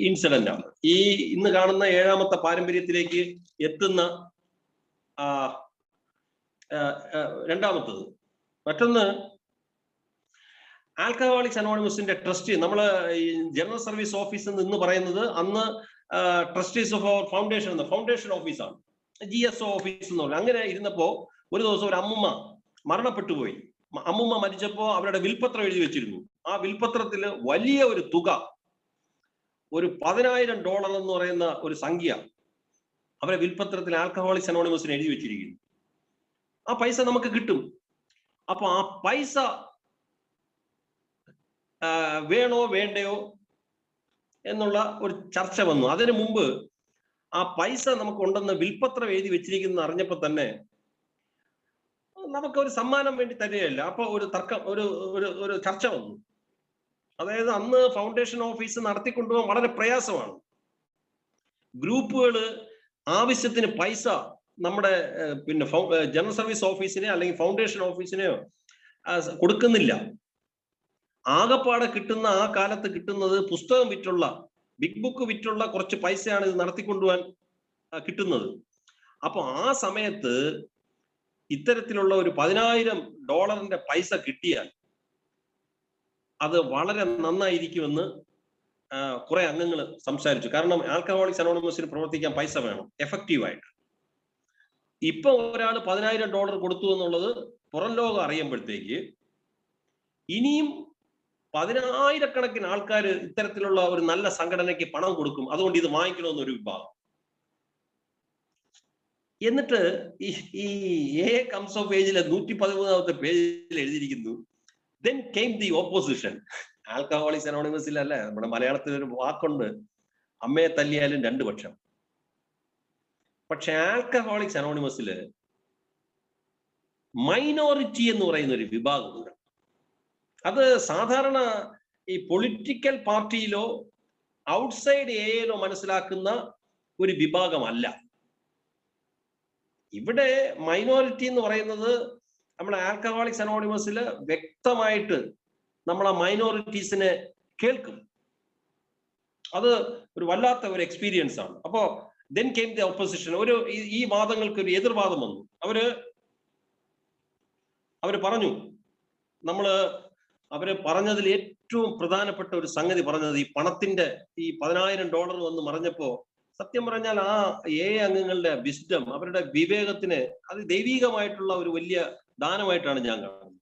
ഇൻസിഡന്റ് ആണ്. ഈ ഇന്ന് കാണുന്ന 7ാമത്തെ പാരമ്പര്യത്തിലേക്ക് എത്തുന്ന രണ്ടാമത്തത്. മറ്റൊന്ന്, ആൽക്കഹോളിക്സ് അനോണിമസിന്റെ ട്രസ്റ്റി, നമ്മള് ഈ ജനറൽ സർവീസ് ഓഫീസ് എന്ന് പറയുന്നത് അന്ന് ട്രസ്റ്റീസ് ഓഫ് അവർ ഫൗണ്ടേഷൻ എന്ന ഫൗണ്ടേഷൻ ഓഫീസാണ്, GSO ഓഫീസ് എന്ന് പറയുന്നത്. അങ്ങനെ ഇരുന്നപ്പോ ഒരു ദിവസം ഒരു അമ്മുമ്മ മരണപ്പെട്ടു പോയി. അമ്മുമ്മ മരിച്ചപ്പോ അവരുടെ വിൽപത്രം എഴുതി വെച്ചിരുന്നു. ആ വിൽപത്രത്തിൽ വലിയ ഒരു തുക, ഒരു $10,000 എന്ന് പറയുന്ന ഒരു സംഖ്യ അവരെ വിൽപത്രത്തിൽ ആൽക്കഹോളിക്സ് അനോണിമസിന് എഴുതി വെച്ചിരിക്കുന്നു. ആ പൈസ നമുക്ക് കിട്ടും. അപ്പൊ ആ പൈസ വേണോ വേണ്ടയോ എന്നുള്ള ഒരു ചർച്ച വന്നു. അതിനു മുമ്പ് ആ പൈസ നമുക്കുണ്ടെന്ന് വിൽപത്രം എഴുതി വെച്ചിരിക്കുന്ന അറിഞ്ഞപ്പോ തന്നെ നമുക്കൊരു സമ്മാനം വേണ്ടി തരികയല്ല. അപ്പൊ ഒരു തർക്കം, ഒരു ചർച്ച വന്നു. അതായത് അന്ന് ഫൗണ്ടേഷൻ ഓഫീസ് നടത്തിക്കൊണ്ടുപോകാൻ വളരെ പ്രയാസമാണ്. ഗ്രൂപ്പുകൾ ആവശ്യത്തിന് പൈസ നമ്മുടെ പിന്നെ ജനറൽ സർവീസ് ഓഫീസിനെ അല്ലെങ്കിൽ ഫൗണ്ടേഷൻ ഓഫീസിനെയോ കൊടുക്കുന്നില്ല. ആകപ്പാടെ കിട്ടുന്ന, ആ കാലത്ത് കിട്ടുന്നത് പുസ്തകം വിറ്റുള്ള, ബിഗ് ബുക്ക് വിറ്റുള്ള കുറച്ച് പൈസയാണ് ഇത് നടത്തിക്കൊണ്ടുപോകാൻ കിട്ടുന്നത്. അപ്പൊ ആ സമയത്ത് ഇത്തരത്തിലുള്ള ഒരു $10,000 പൈസ കിട്ടിയാൽ അത് വളരെ നന്നായിരിക്കുമെന്ന് കുറെ അംഗങ്ങൾ സംസാരിച്ചു. കാരണം ആൽക്കഹോളിക്സ് അനോണിമസിന് പ്രവർത്തിക്കാൻ പൈസ വേണം എഫക്റ്റീവായിട്ട്. ഇപ്പൊ ഒരാൾ $10,000 കൊടുത്തു എന്നുള്ളത് പുറം ലോകം അറിയുമ്പോഴത്തേക്ക് ഇനിയും 10,000കണക്കിന് ആൾക്കാർ ഇത്തരത്തിലുള്ള ഒരു നല്ല സംഘടനയ്ക്ക് പണം കൊടുക്കും. അതുകൊണ്ട് ഇത് വാങ്ങിക്കണമെന്നൊരു വിഭാഗം. എന്നിട്ട് ഈ എ കംസ് ഓഫ് ഏജിലെ 113ാമത്തെ പേജിൽ എഴുതിയിരിക്കുന്നു, then came the opposition. Alcoholics അനോണിമസിലല്ലേ, നമ്മുടെ മലയാളത്തിൽ ഒരു വാക്കുണ്ട്, അമ്മയെ തല്ലിയാലും 2 പക്ഷം. പക്ഷെ ആൽക്കഹോളിക്സ് അനോണിമസില് മൈനോറിറ്റി എന്ന് പറയുന്ന ഒരു വിഭാഗമുണ്ട്. അത് സാധാരണ ഈ പൊളിറ്റിക്കൽ പാർട്ടിയിലോ ഔട്ട്സൈഡ് ഏരിയയിലോ മനസ്സിലാക്കുന്ന ഒരു വിഭാഗമല്ല. ഇവിടെ മൈനോറിറ്റി എന്ന് പറയുന്നത് നമ്മുടെ ആൽക്കഹോളിക്സ് അനോണിമസിൽ വ്യക്തമായിട്ട് നമ്മൾ ആ മൈനോറിറ്റീസിനെ കേൾക്കും. അത് ഒരു വല്ലാത്ത ഒരു എക്സ്പീരിയൻസ് ആണ്. അപ്പോ then came the opposition. ഈ വാദങ്ങൾക്ക് ഒരു എതിർവാദം വന്നു. അവര് പറഞ്ഞു, അവര് പറഞ്ഞതിൽ ഏറ്റവും പ്രധാനപ്പെട്ട ഒരു സംഗതി പറഞ്ഞത്, ഈ പണത്തിന്റെ ഈ $10,000 വന്ന് മറിഞ്ഞപ്പോ സത്യം പറഞ്ഞാൽ ആ അംഗങ്ങളുടെ വിസ്ഡം, അവരുടെ വിവേകത്തിന് അത് ദൈവികമായിട്ടുള്ള ഒരു വലിയ ദാനമായിട്ടാണ് ഞാൻ കാണുന്നത്.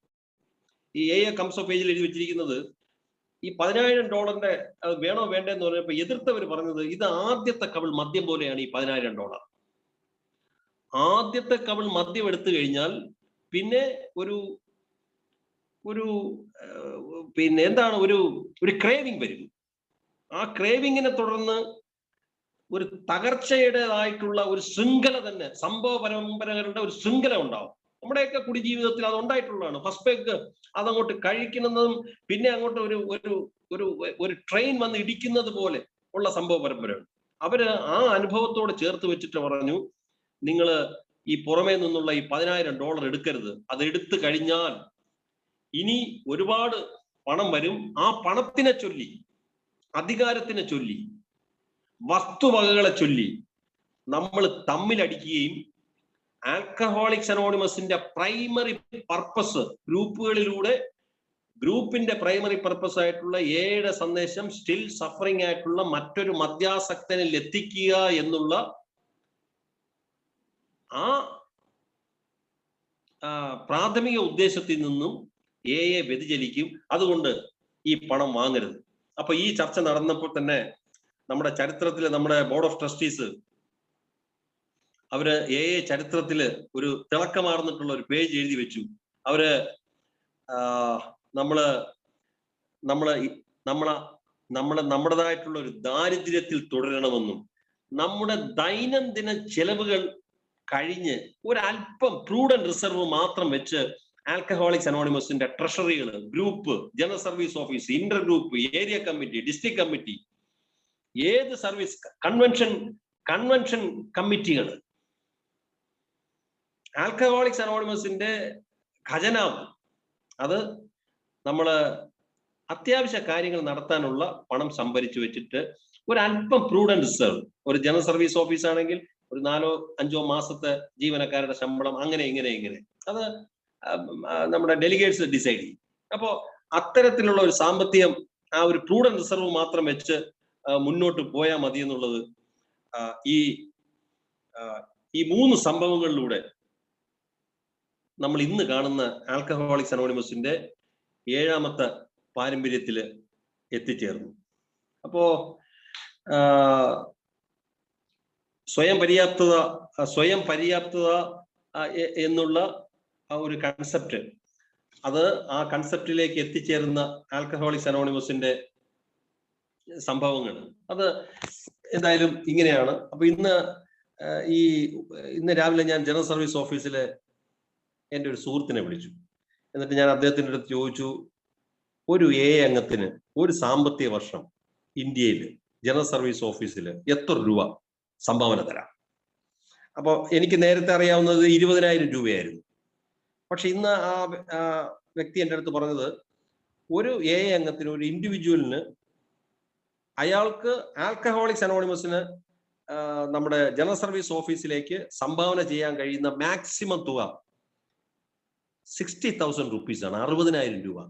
ഈ കംസ് ഓഫ് ഏജിൽ എഴുതി വെച്ചിരിക്കുന്നത് ഈ $10,000 വേണോ വേണ്ടെന്ന് പറഞ്ഞപ്പോ എതിർത്തവർ പറഞ്ഞത്, ഇത് ആദ്യത്തെ കവിൾ മദ്യം പോലെയാണ് ഈ $10,000. ആദ്യത്തെ കവിൾ മദ്യം എടുത്തു കഴിഞ്ഞാൽ പിന്നെ പിന്നെ എന്താണ് ഒരു ക്രേവിങ് വരും. ആ ക്രേവിങ്ങിനെ തുടർന്ന് ഒരു തകർച്ചയുടേതായിട്ടുള്ള ഒരു ശൃംഖല തന്നെ, സംഭവ പരമ്പരകളുടെ ഒരു ശൃംഖല ഉണ്ടാവും. നമ്മുടെയൊക്കെ കുടിജീവിതത്തിൽ അത് ഉണ്ടായിട്ടുള്ളതാണ്. ഫസ്റ്റ് പെഗ് അതങ്ങോട്ട് കഴിക്കുന്നതും പിന്നെ അങ്ങോട്ട് ഒരു ട്രെയിൻ വന്ന് ഇടിക്കുന്നത് പോലെ ഉള്ള സംഭവ പരമ്പരകൾ. അവര് ആ അനുഭവത്തോട് ചേർത്ത് വെച്ചിട്ട് പറഞ്ഞു, നിങ്ങൾ ഈ പുറമേ നിന്നുള്ള ഈ $10,000 എടുക്കരുത്. അത് എടുത്തു കഴിഞ്ഞാൽ ഇനി ഒരുപാട് പണം വരും. ആ പണത്തിനെ ചൊല്ലി, അധികാരത്തിനെ ചൊല്ലി, വസ്തുവകകളെ ചൊല്ലി നമ്മൾ തമ്മിലടിക്കുകയും ആൽക്കഹോളിക്സ് അനോണിമസിന്റെ പ്രൈമറി പർപ്പസ്, ഗ്രൂപ്പിന്റെ പ്രൈമറി പർപ്പസ് ആയിട്ടുള്ള എയുടെ സന്ദേശം സ്റ്റിൽ സഫറിംഗ് ആയിട്ടുള്ള മറ്റൊരു മദ്യാസക്തനിൽ എത്തിക്കുക എന്നുള്ള ആ പ്രാഥമിക ഉദ്ദേശത്തിൽ നിന്നും വ്യതിചലിക്കും. അതുകൊണ്ട് ഈ പണം വാങ്ങരുത്. അപ്പൊ ഈ ചർച്ച നടന്നപ്പോൾ തന്നെ നമ്മുടെ ചരിത്രത്തില് നമ്മുടെ ബോർഡ് ഓഫ് ട്രസ്റ്റീസ് അവര് ചരിത്രത്തില് ഒരു തിളക്കമാർന്നിട്ടുള്ള ഒരു പേജ് എഴുതി വെച്ചു. അവര് നമ്മുടേതായിട്ടുള്ള ഒരു ദാരിദ്ര്യത്തിൽ തുടരണമെന്നും നമ്മുടെ ദൈനംദിന ചെലവുകൾ കഴിഞ്ഞ് ഒരല്പം പ്രൂഡന്റ് റിസർവ് മാത്രം വെച്ച് ആൽക്കഹോളിക്സ് അനോണിമസിന്റെ ട്രഷറികൾ, group, general service office, inter group, area committee, district committee, ഏത് സർവീസ്, കൺവെൻഷൻ കമ്മിറ്റികൾ, ആൽക്കഹോളിക്സ് അനോണിമസിന്റെ ഖജനാവ്, അത് നമ്മള് അത്യാവശ്യ കാര്യങ്ങൾ നടത്താനുള്ള പണം സംഭരിച്ചു വെച്ചിട്ട് ഒരല്പം പ്രൂഡന്റ് റിസർവ്, ഒരു ജനറൽ സർവീസ് ഓഫീസ് ആണെങ്കിൽ ഒരു 4-5 മാസത്തെ ജീവനക്കാരുടെ ശമ്പളം, അങ്ങനെ അത് നമ്മുടെ ഡെലിഗേറ്റ്സ് ഡിസൈഡ് ചെയ്യും. അപ്പോ അത്തരത്തിലുള്ള ഒരു സാമ്പത്തികം, ആ ഒരു പ്രൂഡന്റ് റിസർവ് മാത്രം വെച്ച് മുന്നോട്ട് പോയാൽ മതി എന്നുള്ളത് ഈ 3 സംഭവങ്ങളിലൂടെ നമ്മൾ ഇന്ന് കാണുന്ന ആൽക്കഹോളിക്സ് അനോണിമസിന്റെ 7ാമത്തെ പാരമ്പര്യത്തിൽ എത്തിച്ചേർന്നു. അപ്പോ സ്വയം പര്യാപ്തത എന്നുള്ള ഒരു കൺസെപ്റ്റ്, ആ കൺസെപ്റ്റിലേക്ക് എത്തിച്ചേരുന്ന ആൽക്കഹോളിക്സ് അനോണിമസിന്റെ സംഭവങ്ങൾ അത് എന്തായാലും ഇങ്ങനെയാണ്. അപ്പൊ ഇന്ന് രാവിലെ ഞാൻ ജനറൽ സർവീസ് ഓഫീസിലെ എൻ്റെ ഒരു സുഹൃത്തിനെ വിളിച്ചു. എന്നിട്ട് ഞാൻ അദ്ദേഹത്തിൻ്റെ അടുത്ത് ചോദിച്ചു, ഒരു അംഗത്തിന് ഒരു സാമ്പത്തിക വർഷം ഇന്ത്യയിൽ ജനറൽ സർവീസ് ഓഫീസിൽ എത്ര രൂപ സംഭാവന തരാം? അപ്പോൾ എനിക്ക് നേരത്തെ അറിയാവുന്നത് 20,000 രൂപയായിരുന്നു. പക്ഷെ ഇന്ന് ആ വ്യക്തി എൻ്റെ അടുത്ത് പറഞ്ഞത്, ഒരു അംഗത്തിന്, ഒരു ഇൻഡിവിജ്വലിന്, അയാൾക്ക് ആൽക്കഹോളിക്സ് അനോണിമസിന് നമ്മുടെ ജനറൽ സർവീസ് ഓഫീസിലേക്ക് സംഭാവന ചെയ്യാൻ കഴിയുന്ന മാക്സിമം തുക 60,000 rupees ആണ്, 60,000 രൂപ.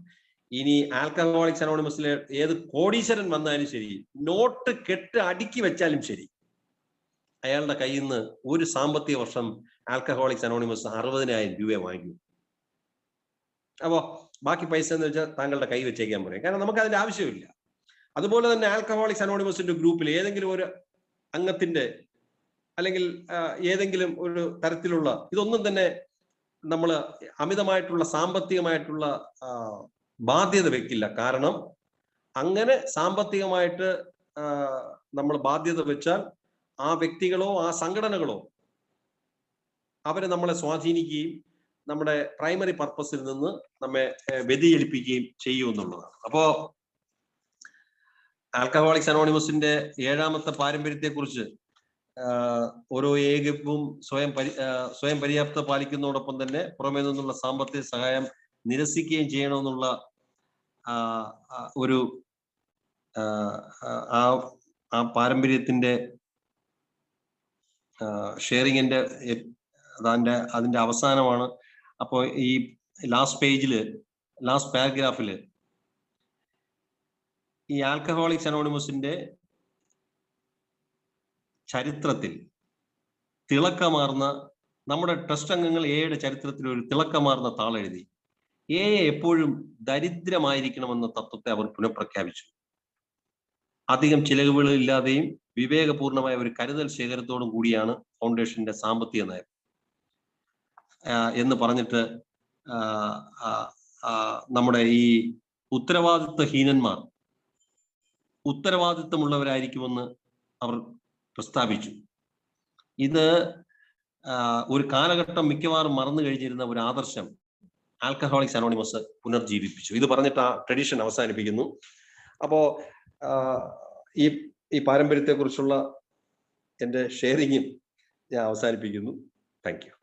ഇനി ആൽക്കഹോളിക്സ് അനോണിമസിലെ ഏത് കോടീശ്വരൻ വന്നാലും ശരി, നോട്ട് കെട്ട് അടുക്കി വെച്ചാലും ശരി, അയാളുടെ കയ്യിൽ നിന്ന് ഒരു സാമ്പത്തിക വർഷം ആൽക്കഹോളിക്സ് അനോണിമസ് 60,000 രൂപ വാങ്ങിക്കും. അപ്പോ ബാക്കി പൈസ എന്ന് വെച്ചാൽ താങ്കളുടെ കൈ വെച്ചേക്കാൻ പറയും, കാരണം നമുക്ക് അതിന്റെ ആവശ്യമില്ല. അതുപോലെ തന്നെ ആൽക്കഹോളിക്സ് അനോണിമസിന്റെ ഗ്രൂപ്പിൽ ഏതെങ്കിലും ഒരു അംഗത്തിന്റെ അല്ലെങ്കിൽ ഏതെങ്കിലും ഒരു തരത്തിലുള്ള ഇതൊന്നും തന്നെ നമ്മൾ അമിതമായിട്ടുള്ള സാമ്പത്തികമായിട്ടുള്ള ബാധ്യത വെക്കില്ല. കാരണം അങ്ങനെ സാമ്പത്തികമായിട്ട് നമ്മൾ ബാധ്യത വെച്ചാൽ ആ വ്യക്തികളോ ആ സംഘടനകളോ അവരെ നമ്മളെ സ്വാധീനിക്കുകയും നമ്മുടെ പ്രൈമറി പർപ്പസിൽ നിന്ന് നമ്മെ വ്യതിചലിപ്പിക്കുകയും ചെയ്യുമെന്നുള്ളതാണ്. അപ്പോ ആൽക്കഹോളിക്സ് അനോണിമസിന്റെ 7ാമത്തെ പാരമ്പര്യത്തെ കുറിച്ച് ഓരോ ഏകവും സ്വയം പര്യാപ്തത പാലിക്കുന്നതോടൊപ്പം തന്നെ പുറമേ നിന്നുള്ള സാമ്പത്തിക സഹായം നിരസിക്കുകയും ചെയ്യണമെന്നുള്ള ഒരു ആ പാരമ്പര്യത്തിന്റെ ഷെയറിങ്ങിന്റെ അതിന്റെ അവസാനമാണ്. അപ്പോൾ ഈ ലാസ്റ്റ് പാരഗ്രാഫില് ഈ ആൽക്കഹോളിക്സ് അനോണിമസിന്റെ ചരിത്രത്തിൽ തിളക്കമാർന്ന, നമ്മുടെ ട്രസ്റ്റ് അംഗങ്ങൾ എയുടെ ചരിത്രത്തിൽ ഒരു തിളക്കമാർന്ന താളെഴുതി. എപ്പോഴും ദരിദ്രമായിരിക്കണമെന്ന തത്വത്തെ അവർ പുനഃപ്രഖ്യാപിച്ചു. അധികം ചിലവുകളില്ലാതെയും വിവേകപൂർണമായ ഒരു കരുതൽ ശേഖരത്തോടും കൂടിയാണ് ഫൗണ്ടേഷന്റെ സാമ്പത്തിക നയം എന്ന് പറഞ്ഞിട്ട് നമ്മുടെ ഈ ഉത്തരവാദിത്വഹീനന്മാർ ഉത്തരവാദിത്വമുള്ളവരായിരിക്കുമെന്ന് അവർ പ്രസ്താവിച്ചു. ഇത് ഒരു കാലഘട്ടം മിക്കവാറും മറന്നു കഴിഞ്ഞിരുന്ന ഒരു ആദർശം ആൽക്കഹോളിക്സ് അനോണിമസ് പുനർജീവിപ്പിച്ചു. ഇത് പറഞ്ഞിട്ട് ആ ട്രഡീഷൻ അവസാനിപ്പിക്കുന്നു. അപ്പോ ഈ പാരമ്പര്യത്തെ കുറിച്ചുള്ള എൻ്റെ ഷെയറിങ്ങും ഞാൻ അവസാനിപ്പിക്കുന്നു. Thank you.